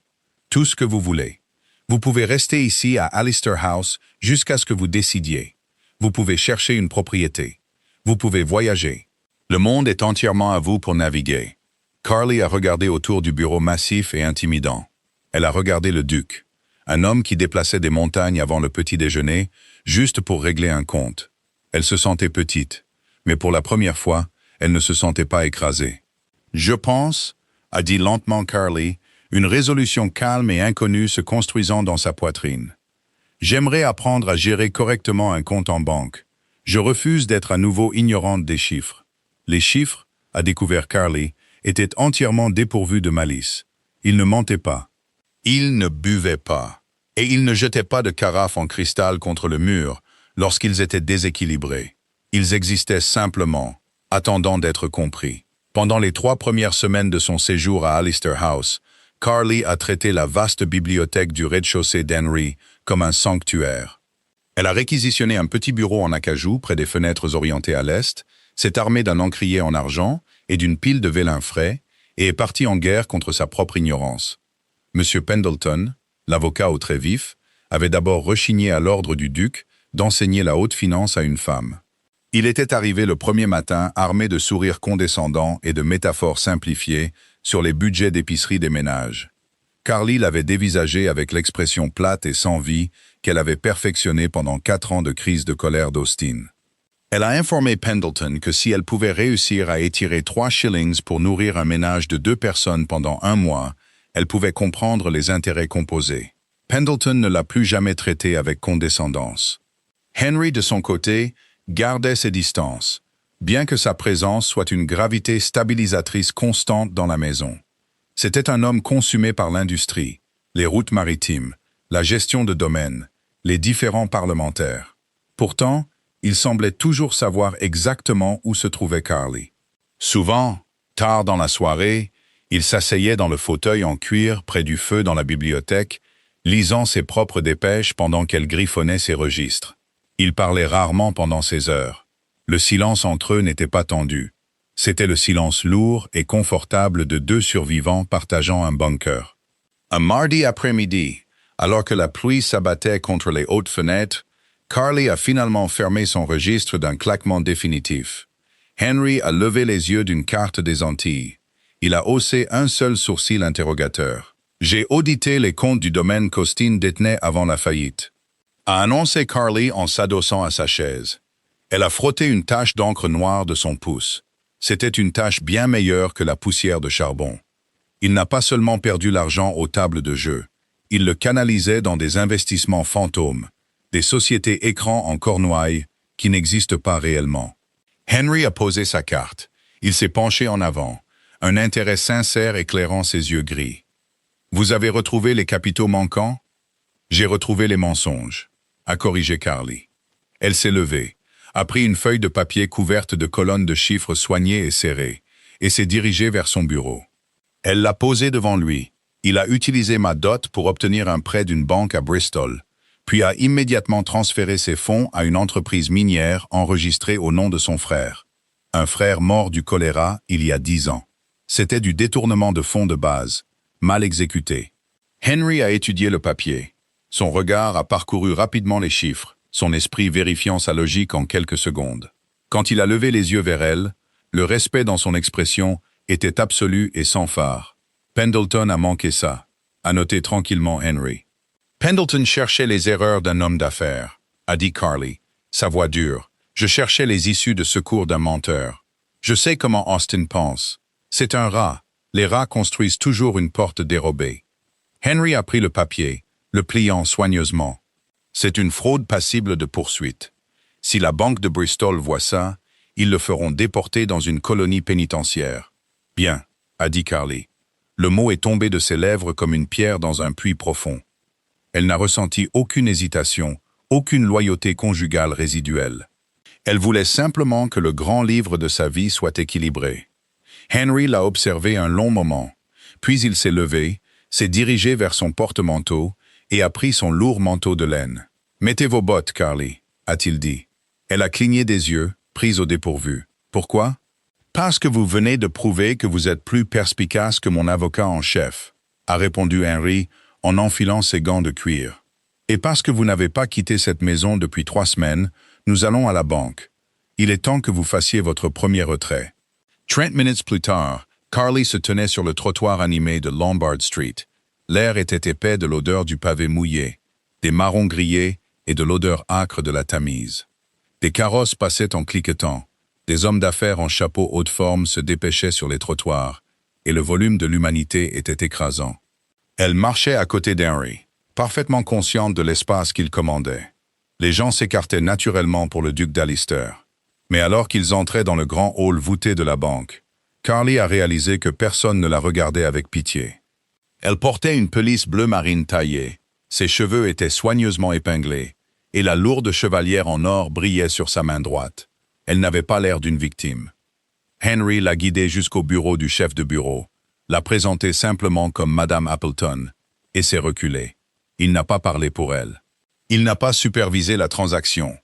Tout ce que vous voulez. Vous pouvez rester ici à Allister House jusqu'à ce que vous décidiez. Vous pouvez chercher une propriété. Vous pouvez voyager. Le monde est entièrement à vous pour naviguer. Carly a regardé autour du bureau massif et intimidant. Elle a regardé le duc, un homme qui déplaçait des montagnes avant le petit déjeuner, juste pour régler un compte. Elle se sentait petite, mais pour la première fois, elle ne se sentait pas écrasée. « Je pense », a dit lentement Carly, une résolution calme et inconnue se construisant dans sa poitrine. « J'aimerais apprendre à gérer correctement un compte en banque. Je refuse d'être à nouveau ignorante des chiffres. » Les chiffres, a découvert Carly, étaient entièrement dépourvus de malice. Ils ne mentaient pas. Ils ne buvaient pas. Et ils ne jetaient pas de carafes en cristal contre le mur lorsqu'ils étaient déséquilibrés. Ils existaient simplement, attendant d'être compris. Pendant les 3 premières semaines de son séjour à Allister House, Carly a traité la vaste bibliothèque du rez-de-chaussée d'Henry comme un sanctuaire. Elle a réquisitionné un petit bureau en acajou près des fenêtres orientées à l'est, s'est armée d'un encrier en argent et d'une pile de vélin frais, et est partie en guerre contre sa propre ignorance. M. Pendleton, l'avocat au trait vif, avait d'abord rechigné à l'ordre du duc d'enseigner la haute finance à une femme. Il était arrivé le premier matin armé de sourires condescendants et de métaphores simplifiées sur les budgets d'épicerie des ménages. Carly l'avait dévisagé avec l'expression plate et sans vie qu'elle avait perfectionnée pendant 4 ans de crise de colère d'Austin. Elle a informé Pendleton que si elle pouvait réussir à étirer 3 shillings pour nourrir un ménage de 2 personnes pendant 1 mois, elle pouvait comprendre les intérêts composés. Pendleton ne l'a plus jamais traité avec condescendance. Henry, de son côté, gardait ses distances, bien que sa présence soit une gravité stabilisatrice constante dans la maison. C'était un homme consumé par l'industrie, les routes maritimes, la gestion de domaines, les différents parlementaires. Pourtant, il semblait toujours savoir exactement où se trouvait Carly. Souvent, tard dans la soirée, il s'asseyait dans le fauteuil en cuir près du feu dans la bibliothèque, lisant ses propres dépêches pendant qu'elle griffonnait ses registres. Il parlait rarement pendant ces heures. Le silence entre eux n'était pas tendu. C'était le silence lourd et confortable de 2 survivants partageant un bunker. Un mardi après-midi, alors que la pluie s'abattait contre les hautes fenêtres, Carly a finalement fermé son registre d'un claquement définitif. Henry a levé les yeux d'une carte des Antilles. Il a haussé un seul sourcil interrogateur. « J'ai audité les comptes du domaine qu'Austin détenait avant la faillite », a annoncé Carly en s'adossant à sa chaise. Elle a frotté une tache d'encre noire de son pouce. C'était une tache bien meilleure que la poussière de charbon. Il n'a pas seulement perdu l'argent aux tables de jeu. Il le canalisait dans des investissements fantômes, des sociétés écrans en Cornouailles qui n'existent pas réellement. Henry a posé sa carte. Il s'est penché en avant, un intérêt sincère éclairant ses yeux gris. « Vous avez retrouvé les capitaux manquants ?»« J'ai retrouvé les mensonges », a corrigé Carly. Elle s'est levée, a pris une feuille de papier couverte de colonnes de chiffres soignées et serrées, et s'est dirigée vers son bureau. Elle l'a posée devant lui. Il a utilisé ma dot pour obtenir un prêt d'une banque à Bristol, puis a immédiatement transféré ses fonds à une entreprise minière enregistrée au nom de son frère. Un frère mort du choléra il y a 10 ans. C'était du détournement de fonds de base, mal exécuté. Henry a étudié le papier. Son regard a parcouru rapidement les chiffres, son esprit vérifiant sa logique en quelques secondes. Quand il a levé les yeux vers elle, le respect dans son expression était absolu et sans phare. Pendleton a manqué ça, a noté tranquillement Henry. Pendleton cherchait les erreurs d'un homme d'affaires, a dit Carly, sa voix dure. Je cherchais les issues de secours d'un menteur. Je sais comment Austin pense. C'est un rat. Les rats construisent toujours une porte dérobée. Henry a pris le papier, le pliant soigneusement. C'est une fraude passible de poursuite. Si la banque de Bristol voit ça, ils le feront déporter dans une colonie pénitentiaire. Bien, a dit Carly. Le mot est tombé de ses lèvres comme une pierre dans un puits profond. Elle n'a ressenti aucune hésitation, aucune loyauté conjugale résiduelle. Elle voulait simplement que le grand livre de sa vie soit équilibré. Henry l'a observé un long moment, puis il s'est levé, s'est dirigé vers son porte-manteau et a pris son lourd manteau de laine. « Mettez vos bottes, Carly, » a-t-il dit. Elle a cligné des yeux, prise au dépourvu. « Pourquoi ?»« Parce que vous venez de prouver que vous êtes plus perspicace que mon avocat en chef, » a répondu Henry en enfilant ses gants de cuir. « Et parce que vous n'avez pas quitté cette maison depuis 3 semaines, nous allons à la banque. Il est temps que vous fassiez votre premier retrait. » 30 minutes plus tard, Carly se tenait sur le trottoir animé de Lombard Street. L'air était épais de l'odeur du pavé mouillé, des marrons grillés et de l'odeur âcre de la Tamise. Des carrosses passaient en cliquetant, des hommes d'affaires en chapeau haut de forme se dépêchaient sur les trottoirs, et le volume de l'humanité était écrasant. Elle marchait à côté d'Henry, parfaitement consciente de l'espace qu'il commandait. Les gens s'écartaient naturellement pour le duc d'Allister. Mais alors qu'ils entraient dans le grand hall voûté de la banque, Carly a réalisé que personne ne la regardait avec pitié. Elle portait une pelisse bleu marine taillée, ses cheveux étaient soigneusement épinglés, et la lourde chevalière en or brillait sur sa main droite. Elle n'avait pas l'air d'une victime. Henry l'a guidée jusqu'au bureau du chef de bureau, l'a présentée simplement comme Madame Appleton, et s'est reculé. Il n'a pas parlé pour elle. Il n'a pas supervisé la transaction.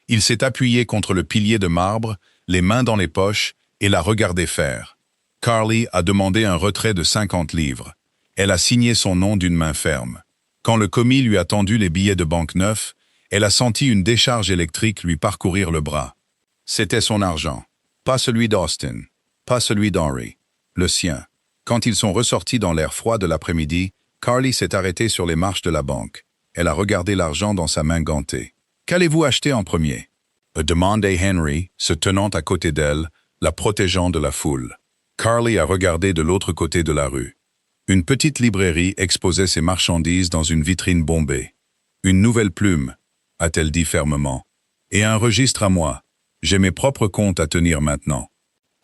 Il s'est appuyé contre le pilier de marbre, les mains dans les poches, et l'a regardé faire. Carly a demandé un retrait de 50 livres. Elle a signé son nom d'une main ferme. Quand le commis lui a tendu les billets de banque neufs, elle a senti une décharge électrique lui parcourir le bras. C'était son argent. Pas celui d'Austin, pas celui d'Henry, le sien. Quand ils sont ressortis dans l'air froid de l'après-midi, Carly s'est arrêtée sur les marches de la banque. Elle a regardé l'argent dans sa main gantée. « Qu'allez-vous acheter en premier ?» a demandé Henry, se tenant à côté d'elle, la protégeant de la foule. Carly a regardé de l'autre côté de la rue. Une petite librairie exposait ses marchandises dans une vitrine bombée. « Une nouvelle plume », a-t-elle dit fermement. « Et un registre à moi. J'ai mes propres comptes à tenir maintenant. »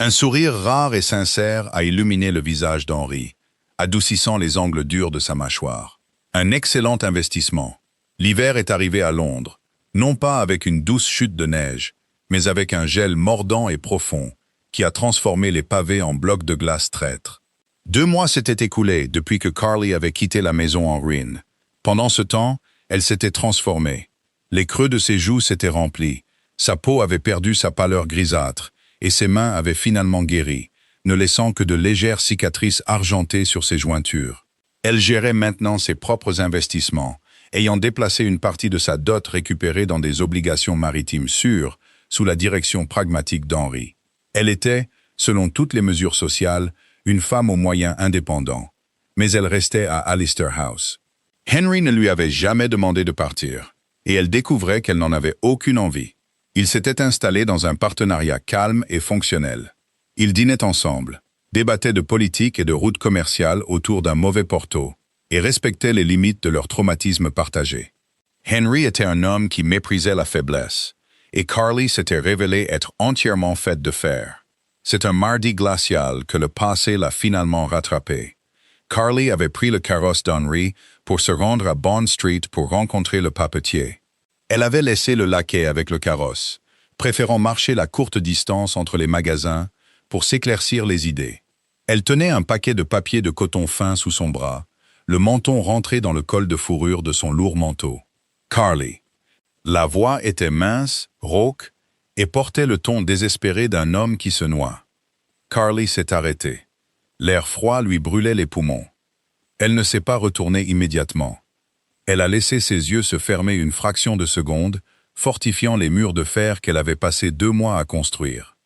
Un sourire rare et sincère a illuminé le visage d'Henry, adoucissant les angles durs de sa mâchoire. Un excellent investissement. L'hiver est arrivé à Londres, non pas avec une douce chute de neige, mais avec un gel mordant et profond, qui a transformé les pavés en blocs de glace traîtres. 2 mois s'étaient écoulés depuis que Carly avait quitté la maison en ruine. Pendant ce temps, elle s'était transformée. Les creux de ses joues s'étaient remplis, sa peau avait perdu sa pâleur grisâtre, et ses mains avaient finalement guéri, ne laissant que de légères cicatrices argentées sur ses jointures. Elle gérait maintenant ses propres investissements, ayant déplacé une partie de sa dot récupérée dans des obligations maritimes sûres, sous la direction pragmatique d'Henry. Elle était, selon toutes les mesures sociales, une femme aux moyens indépendants, mais elle restait à Allister House. Henry ne lui avait jamais demandé de partir, et elle découvrait qu'elle n'en avait aucune envie. Ils s'étaient installés dans un partenariat calme et fonctionnel. Ils dînaient ensemble, débattaient de politique et de routes commerciales autour d'un mauvais porto, et respectaient les limites de leur traumatisme partagé. Henry était un homme qui méprisait la faiblesse, et Carly s'était révélée être entièrement faite de fer. C'est un mardi glacial que le passé l'a finalement rattrapé. Carly avait pris le carrosse d'Henry pour se rendre à Bond Street pour rencontrer le papetier. Elle avait laissé le laquais avec le carrosse, préférant marcher la courte distance entre les magasins pour s'éclaircir les idées. Elle tenait un paquet de papier de coton fin sous son bras, le menton rentré dans le col de fourrure de son lourd manteau. Carly. La voix était mince, rauque, et portait le ton désespéré d'un homme qui se noie. Carly s'est arrêtée. L'air froid lui brûlait les poumons. Elle ne s'est pas retournée immédiatement. Elle a laissé ses yeux se fermer une fraction de seconde, fortifiant les murs de fer qu'elle avait passé 2 mois à construire.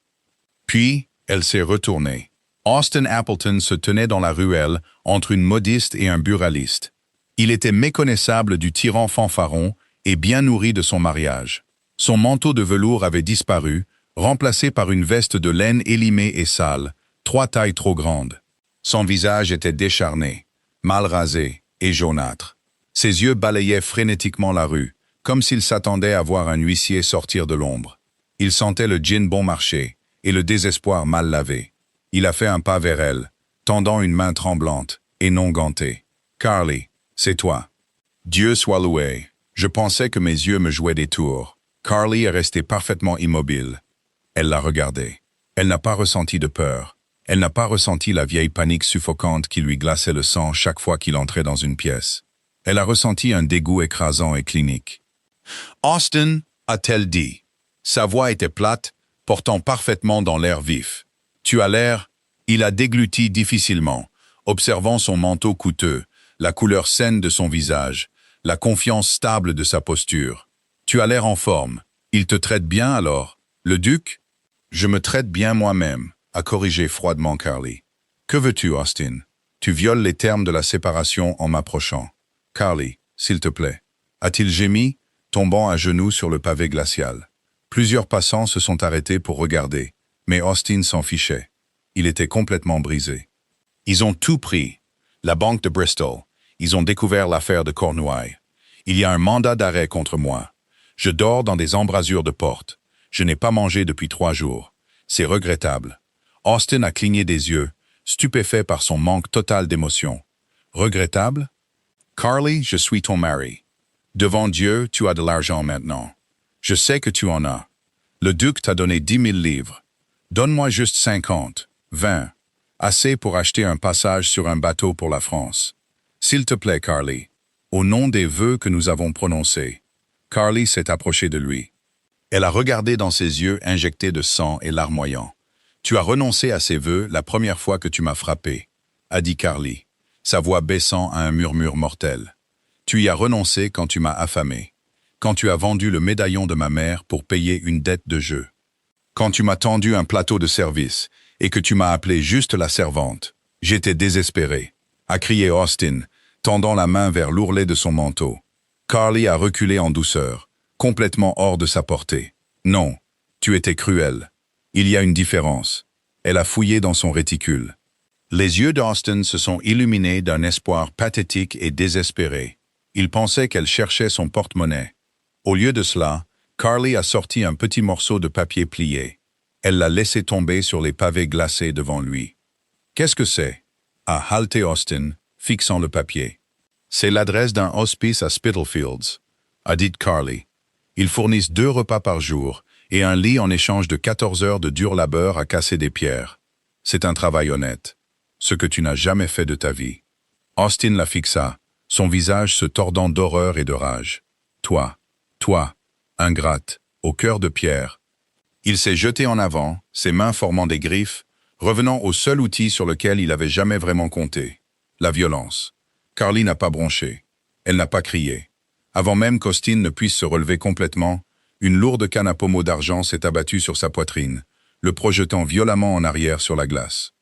Puis, elle s'est retournée. Austin Appleton se tenait dans la ruelle entre une modiste et un buraliste. Il était méconnaissable du tyran fanfaron et bien nourri de son mariage. Son manteau de velours avait disparu, remplacé par une veste de laine élimée et sale, 3 tailles trop grandes. Son visage était décharné, mal rasé et jaunâtre. Ses yeux balayaient frénétiquement la rue, comme s'il s'attendait à voir un huissier sortir de l'ombre. Il sentait le gin bon marché et le désespoir mal lavé. Il a fait un pas vers elle, tendant une main tremblante et non gantée. « Carly, c'est toi. » Dieu soit loué. Je pensais que mes yeux me jouaient des tours. Carly est restée parfaitement immobile. Elle l'a regardé. Elle n'a pas ressenti de peur. Elle n'a pas ressenti la vieille panique suffocante qui lui glaçait le sang chaque fois qu'il entrait dans une pièce. Elle a ressenti un dégoût écrasant et clinique. « Austin, a-t-elle dit. » Sa voix était plate, portant parfaitement dans l'air vif. « Tu as l'air... » Il a dégluti difficilement, observant son manteau coûteux, la couleur saine de son visage, la confiance stable de sa posture. Tu as l'air en forme. Il te traite bien alors? Le duc? Je me traite bien moi-même, a corrigé froidement Carly. Que veux-tu, Austin? Tu violes les termes de la séparation en m'approchant. Carly, s'il te plaît. A-t-il gémi, tombant à genoux sur le pavé glacial. Plusieurs passants se sont arrêtés pour regarder, mais Austin s'en fichait. Il était complètement brisé. Ils ont tout pris. La banque de Bristol. Ils ont découvert l'affaire de Cornouailles. Il y a un mandat d'arrêt contre moi. Je dors dans des embrasures de porte. Je n'ai pas mangé depuis 3 jours. C'est regrettable. Austin a cligné des yeux, stupéfait par son manque total d'émotion. Regrettable? Carly, je suis ton mari. Devant Dieu, tu as de l'argent maintenant. Je sais que tu en as. Le duc t'a donné 10 000 livres. Donne-moi juste 50, 20. Assez pour acheter un passage sur un bateau pour la France. S'il te plaît, Carly. Au nom des vœux que nous avons prononcés. Carly s'est approchée de lui. Elle a regardé dans ses yeux injectés de sang et larmoyants. Tu as renoncé à ces vœux la première fois que tu m'as frappé, a dit Carly, sa voix baissant à un murmure mortel. Tu y as renoncé quand tu m'as affamé, quand tu as vendu le médaillon de ma mère pour payer une dette de jeu, quand tu m'as tendu un plateau de service et que tu m'as appelé juste la servante. J'étais désespéré, a crié Austin, tendant la main vers l'ourlet de son manteau. Carly a reculé en douceur, complètement hors de sa portée. Non, tu étais cruel. Il y a une différence. Elle a fouillé dans son réticule. Les yeux d'Austin se sont illuminés d'un espoir pathétique et désespéré. Il pensait qu'elle cherchait son porte-monnaie. Au lieu de cela, Carly a sorti un petit morceau de papier plié. Elle l'a laissé tomber sur les pavés glacés devant lui. « Qu'est-ce que c'est » a halté Austin, fixant le papier. « C'est l'adresse d'un hospice à Spitalfields » a dit Carly. « Ils fournissent 2 repas par jour et un lit en échange de 14 heures de dur labeur à casser des pierres. C'est un travail honnête, ce que tu n'as jamais fait de ta vie. » Austin la fixa, son visage se tordant d'horreur et de rage. « Toi, ingrate, au cœur de pierre. » Il s'est jeté en avant, ses mains formant des griffes, revenant au seul outil sur lequel il avait jamais vraiment compté, la violence. Carly n'a pas bronché. Elle n'a pas crié. Avant même qu'Austin ne puisse se relever complètement, une lourde canne à pommeau d'argent s'est abattue sur sa poitrine, le projetant violemment en arrière sur la glace.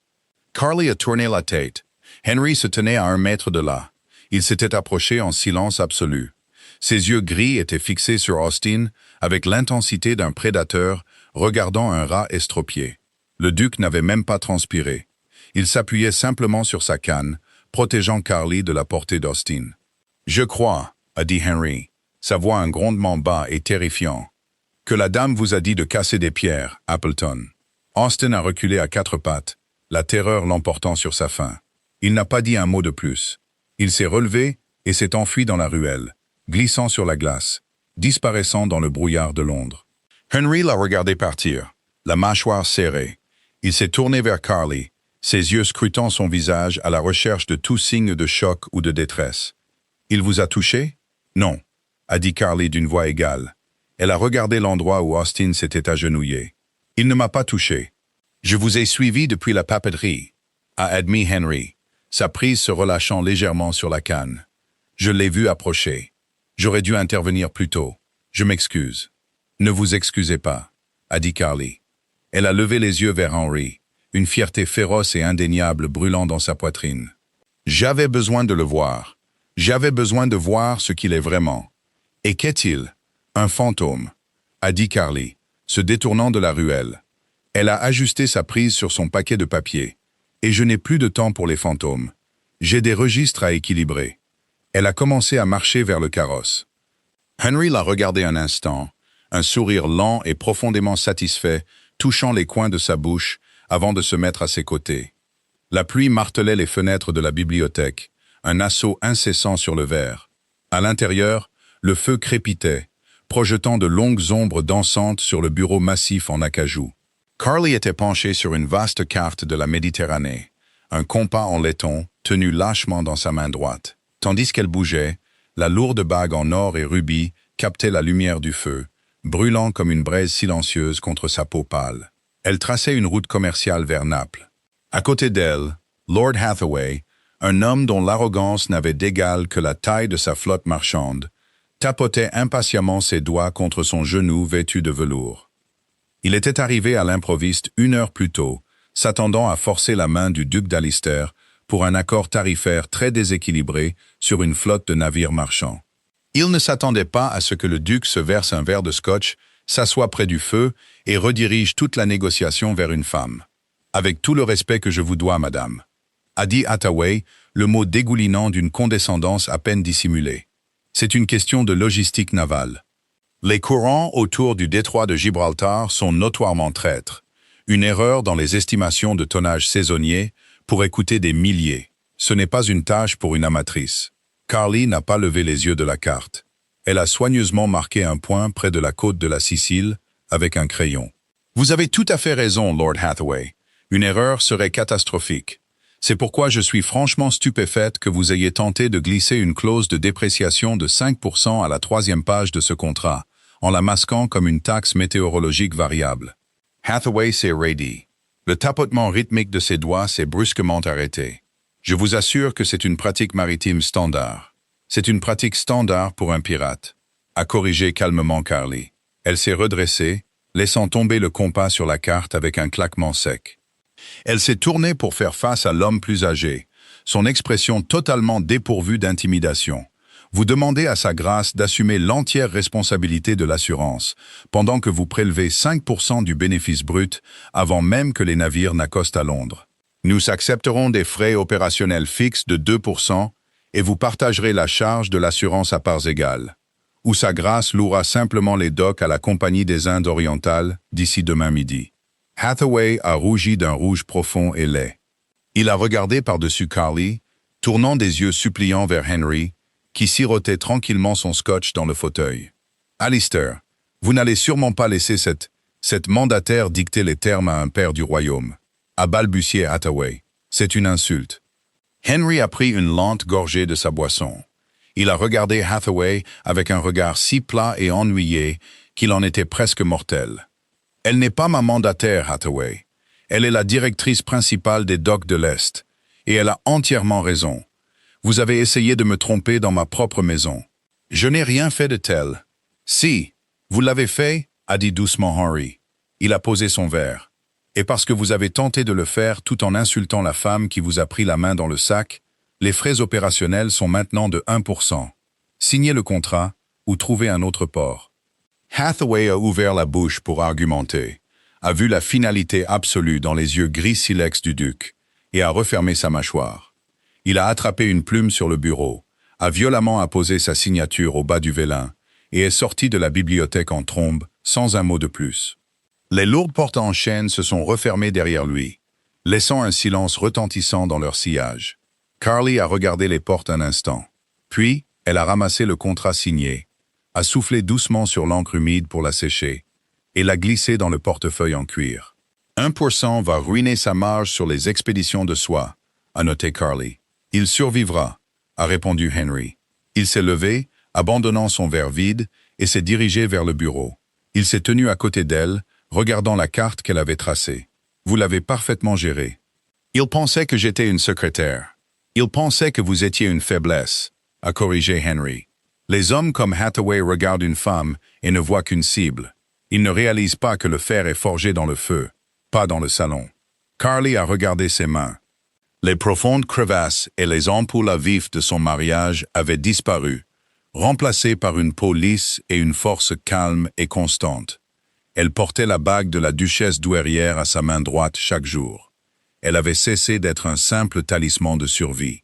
Carly a tourné la tête. Henry se tenait à 1 mètre de là. Il s'était approché en silence absolu. Ses yeux gris étaient fixés sur Austin avec l'intensité d'un prédateur regardant un rat estropié. Le duc n'avait même pas transpiré. Il s'appuyait simplement sur sa canne, protégeant Carly de la portée d'Austin. « Je crois, » a dit Henry, sa voix un grondement bas et terrifiant, « que la dame vous a dit de casser des pierres, Appleton. » Austin a reculé à 4 pattes, la terreur l'emportant sur sa faim. Il n'a pas dit un mot de plus. Il s'est relevé et s'est enfui dans la ruelle, glissant sur la glace, disparaissant dans le brouillard de Londres. Henry l'a regardé partir, la mâchoire serrée. Il s'est tourné vers Carly, ses yeux scrutant son visage à la recherche de tout signe de choc ou de détresse. « Il vous a touché ?»« Non, » a dit Carly d'une voix égale. Elle a regardé l'endroit où Austin s'était agenouillé. « Il ne m'a pas touché. Je vous ai suivi depuis la papeterie, » a admis Henry, sa prise se relâchant légèrement sur la canne. « Je l'ai vu approcher. J'aurais dû intervenir plus tôt. Je m'excuse. »« Ne vous excusez pas, » a dit Carly. Elle a levé les yeux vers Henry, une fierté féroce et indéniable brûlant dans sa poitrine. « J'avais besoin de le voir. J'avais besoin de voir ce qu'il est vraiment. Et qu'est-il? Un fantôme, » a dit Carly, se détournant de la ruelle. Elle a ajusté sa prise sur son paquet de papier. « Et je n'ai plus de temps pour les fantômes. J'ai des registres à équilibrer. » Elle a commencé à marcher vers le carrosse. Henry l'a regardé un instant, un sourire lent et profondément satisfait, touchant les coins de sa bouche avant de se mettre à ses côtés. La pluie martelait les fenêtres de la bibliothèque, un assaut incessant sur le verre. À l'intérieur, le feu crépitait, projetant de longues ombres dansantes sur le bureau massif en acajou. Carly était penchée sur une vaste carte de la Méditerranée, un compas en laiton tenu lâchement dans sa main droite. Tandis qu'elle bougeait, la lourde bague en or et rubis captait la lumière du feu, brûlant comme une braise silencieuse contre sa peau pâle. Elle traçait une route commerciale vers Naples. À côté d'elle, Lord Hathaway, un homme dont l'arrogance n'avait d'égal que la taille de sa flotte marchande, tapotait impatiemment ses doigts contre son genou vêtu de velours. Il était arrivé à l'improviste 1 heure plus tôt, s'attendant à forcer la main du duc d'Alister pour un accord tarifaire très déséquilibré sur une flotte de navires marchands. Il ne s'attendait pas à ce que le duc se verse un verre de scotch, s'assoie près du feu et redirige toute la négociation vers une femme. « Avec tout le respect que je vous dois, madame », a dit Hathaway, le mot dégoulinant d'une condescendance à peine dissimulée. C'est une question de logistique navale. Les courants autour du détroit de Gibraltar sont notoirement traîtres. Une erreur dans les estimations de tonnage saisonnier pourrait coûter des milliers. Ce n'est pas une tâche pour une amatrice. Carly n'a pas levé les yeux de la carte. Elle a soigneusement marqué un point près de la côte de la Sicile avec un crayon. Vous avez tout à fait raison, Lord Hathaway. Une erreur serait catastrophique. C'est pourquoi je suis franchement stupéfaite que vous ayez tenté de glisser une clause de dépréciation de 5% à la 3e page de ce contrat, en la masquant comme une taxe météorologique variable. Hathaway s'est raidi. Le tapotement rythmique de ses doigts s'est brusquement arrêté. Je vous assure que c'est une pratique maritime standard. C'est une pratique standard pour un pirate, a corrigé calmement Carly. Elle s'est redressée, laissant tomber le compas sur la carte avec un claquement sec. Elle s'est tournée pour faire face à l'homme plus âgé, son expression totalement dépourvue d'intimidation. Vous demandez à sa grâce d'assumer l'entière responsabilité de l'assurance, pendant que vous prélevez 5% du bénéfice brut avant même que les navires n'accostent à Londres. Nous accepterons des frais opérationnels fixes de 2% et vous partagerez la charge de l'assurance à parts égales. Ou sa grâce louera simplement les docks à la Compagnie des Indes orientales d'ici demain midi. Hathaway a rougi d'un rouge profond et laid. Il a regardé par-dessus Carly, tournant des yeux suppliants vers Henry, qui sirotait tranquillement son scotch dans le fauteuil. « Alister, vous n'allez sûrement pas laisser cette mandataire dicter les termes à un père du royaume. » A balbutié Hathaway. « C'est une insulte. » Henry a pris une lente gorgée de sa boisson. Il a regardé Hathaway avec un regard si plat et ennuyé qu'il en était presque mortel. « Elle n'est pas ma mandataire, Hathaway. Elle est la directrice principale des docks de l'Est. Et elle a entièrement raison. Vous avez essayé de me tromper dans ma propre maison. Je n'ai rien fait de tel. »« Si, vous l'avez fait, » a dit doucement Henry. Il a posé son verre. « Et parce que vous avez tenté de le faire tout en insultant la femme qui vous a pris la main dans le sac, les frais opérationnels sont maintenant de 1%. Signez le contrat ou trouvez un autre port. » Hathaway a ouvert la bouche pour argumenter, a vu la finalité absolue dans les yeux gris silex du duc et a refermé sa mâchoire. Il a attrapé une plume sur le bureau, a violemment apposé sa signature au bas du vélin et est sorti de la bibliothèque en trombe sans un mot de plus. Les lourdes portes en chêne se sont refermées derrière lui, laissant un silence retentissant dans leur sillage. Carly a regardé les portes un instant. Puis, elle a ramassé le contrat signé, a soufflé doucement sur l'encre humide pour la sécher, et l'a glissé dans le portefeuille en cuir. 1% va ruiner sa marge sur les expéditions de soie, a noté Carly. Il survivra, a répondu Henry. Il s'est levé, abandonnant son verre vide, et s'est dirigé vers le bureau. Il s'est tenu à côté d'elle, regardant la carte qu'elle avait tracée. Vous l'avez parfaitement gérée. Il pensait que j'étais une secrétaire. Il pensait que vous étiez une faiblesse, a corrigé Henry. Les hommes comme Hathaway regardent une femme et ne voient qu'une cible. Ils ne réalisent pas que le fer est forgé dans le feu, pas dans le salon. Carly a regardé ses mains. Les profondes crevasses et les ampoules à vif de son mariage avaient disparu, remplacées par une peau lisse et une force calme et constante. Elle portait la bague de la duchesse douairière à sa main droite chaque jour. Elle avait cessé d'être un simple talisman de survie.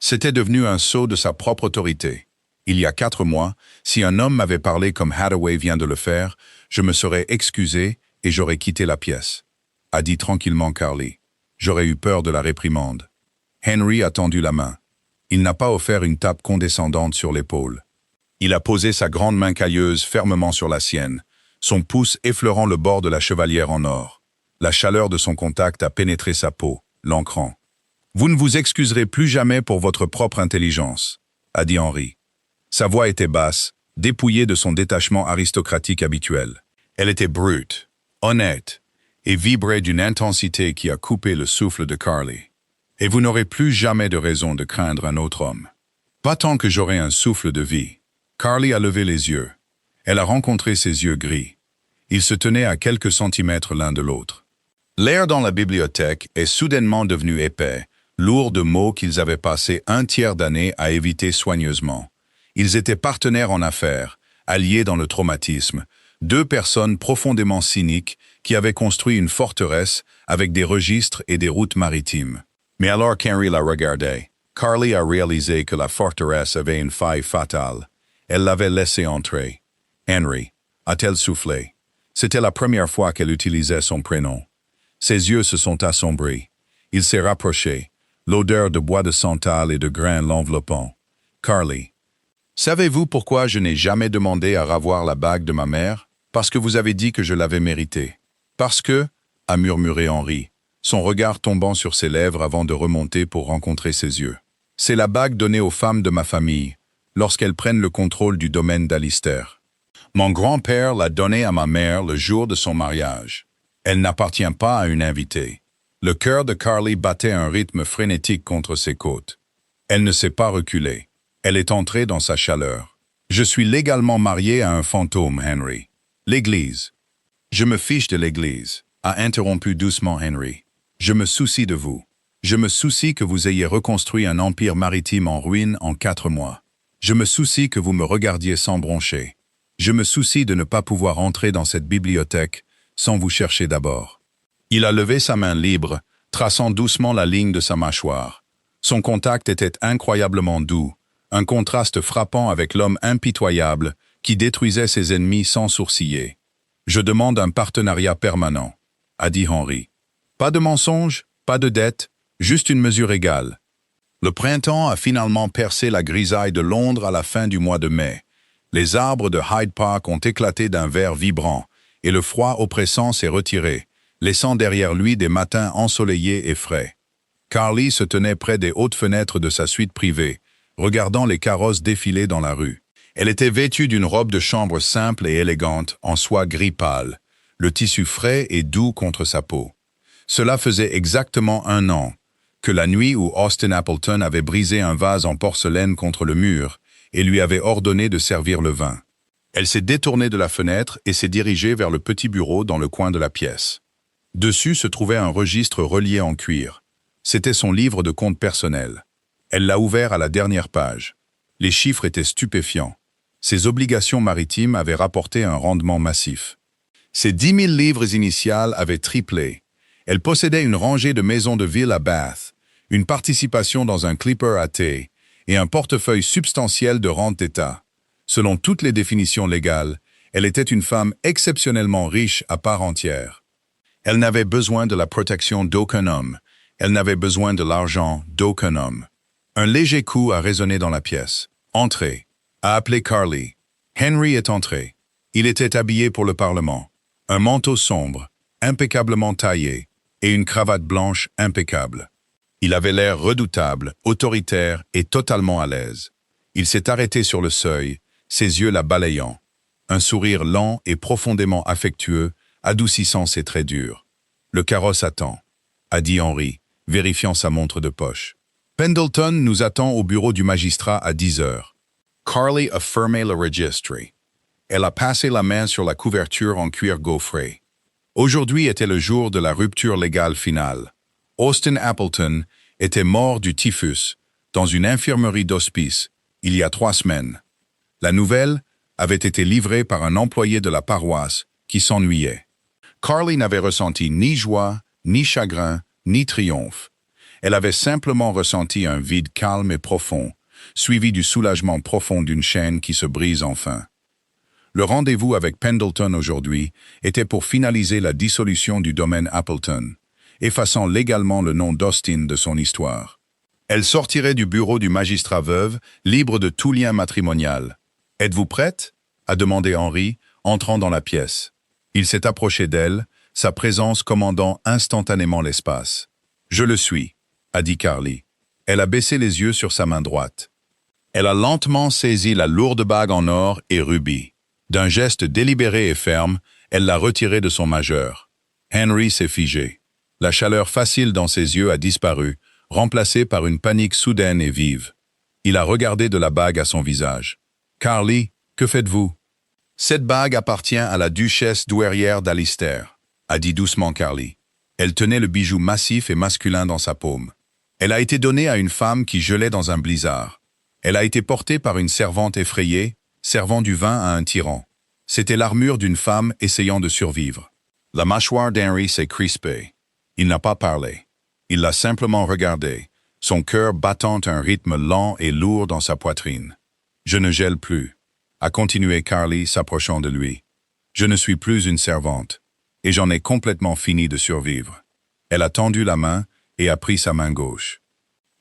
C'était devenu un sceau de sa propre autorité. Il y a 4 mois, si un homme m'avait parlé comme Hathaway vient de le faire, je me serais excusé et j'aurais quitté la pièce, a dit tranquillement Carly. J'aurais eu peur de la réprimande. Henry a tendu la main. Il n'a pas offert une tape condescendante sur l'épaule. Il a posé sa grande main cailleuse fermement sur la sienne, son pouce effleurant le bord de la chevalière en or. La chaleur de son contact a pénétré sa peau, l'ancrant. « Vous ne vous excuserez plus jamais pour votre propre intelligence, » a dit Henry. Sa voix était basse, dépouillée de son détachement aristocratique habituel. Elle était brute, honnête, et vibrait d'une intensité qui a coupé le souffle de Carly. Et vous n'aurez plus jamais de raison de craindre un autre homme. Pas tant que j'aurai un souffle de vie. Carly a levé les yeux. Elle a rencontré ses yeux gris. Ils se tenaient à quelques centimètres l'un de l'autre. L'air dans la bibliothèque est soudainement devenu épais, lourd de mots qu'ils avaient passé un tiers d'année à éviter soigneusement. Ils étaient partenaires en affaires, alliés dans le traumatisme, deux personnes profondément cyniques qui avaient construit une forteresse avec des registres et des routes maritimes. Mais alors qu'Henry la regardait, Carly a réalisé que la forteresse avait une faille fatale. Elle l'avait laissé entrer. Henry, a-t-elle soufflé. C'était la première fois qu'elle utilisait son prénom. Ses yeux se sont assombris. Il s'est rapproché, l'odeur de bois de santal et de grains l'enveloppant. Carly. Savez-vous pourquoi je n'ai jamais demandé à ravoir la bague de ma mère? Parce que vous avez dit que je l'avais méritée. Parce que, a murmuré Henry, son regard tombant sur ses lèvres avant de remonter pour rencontrer ses yeux. C'est la bague donnée aux femmes de ma famille, lorsqu'elles prennent le contrôle du domaine d'Alistair. Mon grand-père l'a donnée à ma mère le jour de son mariage. Elle n'appartient pas à une invitée. Le cœur de Carly battait un rythme frénétique contre ses côtes. Elle ne s'est pas reculée. Elle est entrée dans sa chaleur. Je suis légalement marié à un fantôme, Henry. L'Église. Je me fiche de l'Église, a interrompu doucement Henry. Je me soucie de vous. Je me soucie que vous ayez reconstruit un empire maritime en ruine en 4 mois. Je me soucie que vous me regardiez sans broncher. Je me soucie de ne pas pouvoir entrer dans cette bibliothèque sans vous chercher d'abord. Il a levé sa main libre, traçant doucement la ligne de sa mâchoire. Son contact était incroyablement doux, un contraste frappant avec l'homme impitoyable qui détruisait ses ennemis sans sourciller. Je demande un partenariat permanent, a dit Henry. Pas de mensonges, pas de dettes, juste une mesure égale. Le printemps a finalement percé la grisaille de Londres à la fin du mois de mai. Les arbres de Hyde Park ont éclaté d'un vert vibrant, et le froid oppressant s'est retiré, laissant derrière lui des matins ensoleillés et frais. Carly se tenait près des hautes fenêtres de sa suite privée, regardant les carrosses défiler dans la rue. Elle était vêtue d'une robe de chambre simple et élégante, en soie gris pâle, le tissu frais et doux contre sa peau. Cela faisait exactement 1 an que la nuit où Austin Appleton avait brisé un vase en porcelaine contre le mur et lui avait ordonné de servir le vin. Elle s'est détournée de la fenêtre et s'est dirigée vers le petit bureau dans le coin de la pièce. Dessus se trouvait un registre relié en cuir. C'était son livre de compte personnel. Elle l'a ouvert à la dernière page. Les chiffres étaient stupéfiants. Ses obligations maritimes avaient rapporté un rendement massif. Ses 10 000 livres initiales avaient triplé. Elle possédait une rangée de maisons de ville à Bath, une participation dans un clipper à thé et un portefeuille substantiel de rente d'État. Selon toutes les définitions légales, elle était une femme exceptionnellement riche à part entière. Elle n'avait besoin de la protection d'aucun homme. Elle n'avait besoin de l'argent d'aucun homme. Un léger coup a résonné dans la pièce. « Entrez » a appelé Carly. Henry est entré. Il était habillé pour le Parlement. Un manteau sombre, impeccablement taillé, et une cravate blanche impeccable. Il avait l'air redoutable, autoritaire et totalement à l'aise. Il s'est arrêté sur le seuil, ses yeux la balayant. Un sourire lent et profondément affectueux, adoucissant ses traits durs. « Le carrosse attend », a dit Henry, vérifiant sa montre de poche. « Pendleton nous attend au bureau du magistrat à 10 heures. » Carly a fermé le registre. Elle a passé la main sur la couverture en cuir gaufré. Aujourd'hui était le jour de la rupture légale finale. Austin Appleton était mort du typhus dans une infirmerie d'hospice il y a 3 semaines. La nouvelle avait été livrée par un employé de la paroisse qui s'ennuyait. Carly n'avait ressenti ni joie, ni chagrin, ni triomphe. Elle avait simplement ressenti un vide calme et profond, suivi du soulagement profond d'une chaîne qui se brise enfin. Le rendez-vous avec Pendleton aujourd'hui était pour finaliser la dissolution du domaine Appleton, effaçant légalement le nom d'Austin de son histoire. Elle sortirait du bureau du magistrat veuve, libre de tout lien matrimonial. « Êtes-vous prête ?» a demandé Henry, entrant dans la pièce. Il s'est approché d'elle, sa présence commandant instantanément l'espace. « Je le suis », a dit Carly. Elle a baissé les yeux sur sa main droite. Elle a lentement saisi la lourde bague en or et rubis. D'un geste délibéré et ferme, elle l'a retirée de son majeur. Henry s'est figé. La chaleur facile dans ses yeux a disparu, remplacée par une panique soudaine et vive. Il a regardé de la bague à son visage. « Carly, que faites-vous ?»« Cette bague appartient à la duchesse douairière d'Alister, » a dit doucement Carly. Elle tenait le bijou massif et masculin dans sa paume. Elle a été donnée à une femme qui gelait dans un blizzard. Elle a été portée par une servante effrayée, servant du vin à un tyran. C'était l'armure d'une femme essayant de survivre. La mâchoire d'Henry s'est crispée. Il n'a pas parlé. Il l'a simplement regardée, son cœur battant un rythme lent et lourd dans sa poitrine. « Je ne gèle plus », a continué Carly s'approchant de lui. « Je ne suis plus une servante, et j'en ai complètement fini de survivre. » Elle a tendu la main et a pris sa main gauche.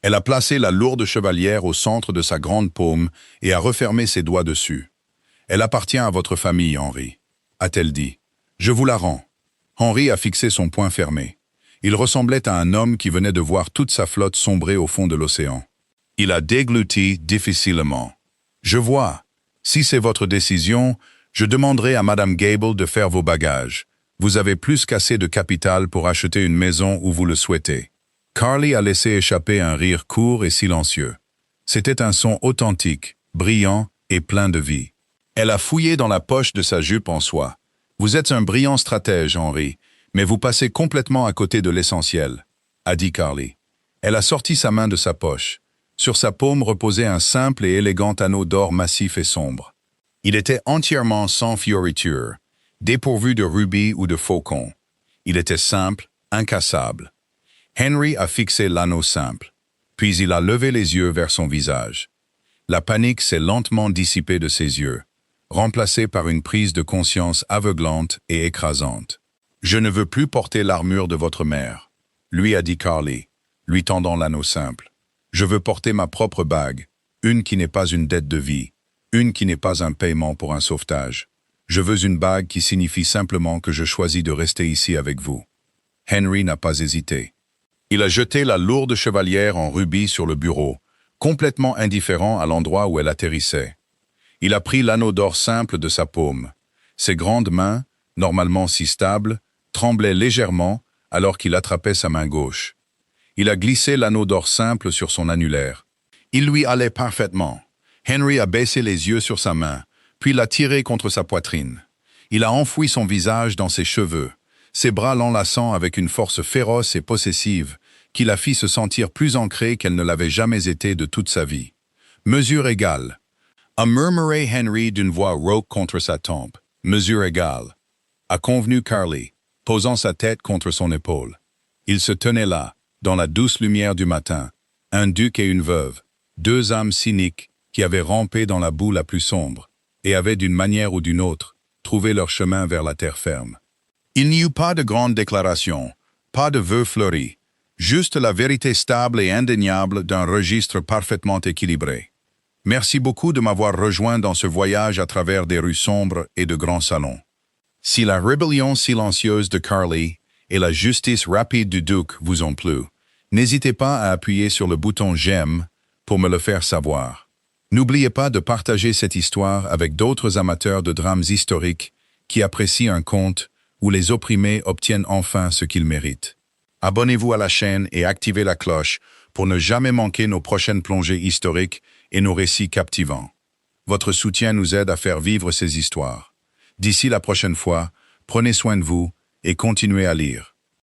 Elle a placé la lourde chevalière au centre de sa grande paume et a refermé ses doigts dessus. « Elle appartient à votre famille, Henry, » a-t-elle dit. « Je vous la rends. » Henry a fixé son poing fermé. Il ressemblait à un homme qui venait de voir toute sa flotte sombrer au fond de l'océan. Il a dégluti difficilement. « Je vois. Si c'est votre décision, je demanderai à Madame Gable de faire vos bagages. Vous avez plus qu'assez de capital pour acheter une maison où vous le souhaitez. » Carly a laissé échapper un rire court et silencieux. C'était un son authentique, brillant et plein de vie. Elle a fouillé dans la poche de sa jupe en soie. « Vous êtes un brillant stratège, Henry, mais vous passez complètement à côté de l'essentiel, » a dit Carly. Elle a sorti sa main de sa poche. Sur sa paume reposait un simple et élégant anneau d'or massif et sombre. Il était entièrement sans fioriture, dépourvu de rubis ou de faucons. Il était simple, incassable. Henry a fixé l'anneau simple, puis il a levé les yeux vers son visage. La panique s'est lentement dissipée de ses yeux, remplacée par une prise de conscience aveuglante et écrasante. « Je ne veux plus porter l'armure de votre mère, » lui a dit Carly, lui tendant l'anneau simple. « Je veux porter ma propre bague, une qui n'est pas une dette de vie, une qui n'est pas un paiement pour un sauvetage. Je veux une bague qui signifie simplement que je choisis de rester ici avec vous. » Henry n'a pas hésité. Il a jeté la lourde chevalière en rubis sur le bureau, complètement indifférent à l'endroit où elle atterrissait. Il a pris l'anneau d'or simple de sa paume. Ses grandes mains, normalement si stables, tremblaient légèrement alors qu'il attrapait sa main gauche. Il a glissé l'anneau d'or simple sur son annulaire. Il lui allait parfaitement. Henry a baissé les yeux sur sa main, puis l'a tiré contre sa poitrine. Il a enfoui son visage dans ses cheveux, ses bras l'enlaçant avec une force féroce et possessive qui la fit se sentir plus ancrée qu'elle ne l'avait jamais été de toute sa vie. Mesure égale, a murmuré Henry d'une voix rauque contre sa tempe. Mesure égale, a convenu Carly, posant sa tête contre son épaule. Ils se tenaient là, dans la douce lumière du matin, un duc et une veuve, deux âmes cyniques qui avaient rampé dans la boue la plus sombre et avaient d'une manière ou d'une autre trouvé leur chemin vers la terre ferme. Il n'y eut pas de grande déclaration, pas de vœux fleuris, juste la vérité stable et indéniable d'un registre parfaitement équilibré. Merci beaucoup de m'avoir rejoint dans ce voyage à travers des rues sombres et de grands salons. Si la rébellion silencieuse de Carly et la justice rapide du duc vous ont plu, n'hésitez pas à appuyer sur le bouton « J'aime » pour me le faire savoir. N'oubliez pas de partager cette histoire avec d'autres amateurs de drames historiques qui apprécient un conte où les opprimés obtiennent enfin ce qu'ils méritent. Abonnez-vous à la chaîne et activez la cloche pour ne jamais manquer nos prochaines plongées historiques et nos récits captivants. Votre soutien nous aide à faire vivre ces histoires. D'ici la prochaine fois, prenez soin de vous et continuez à lire.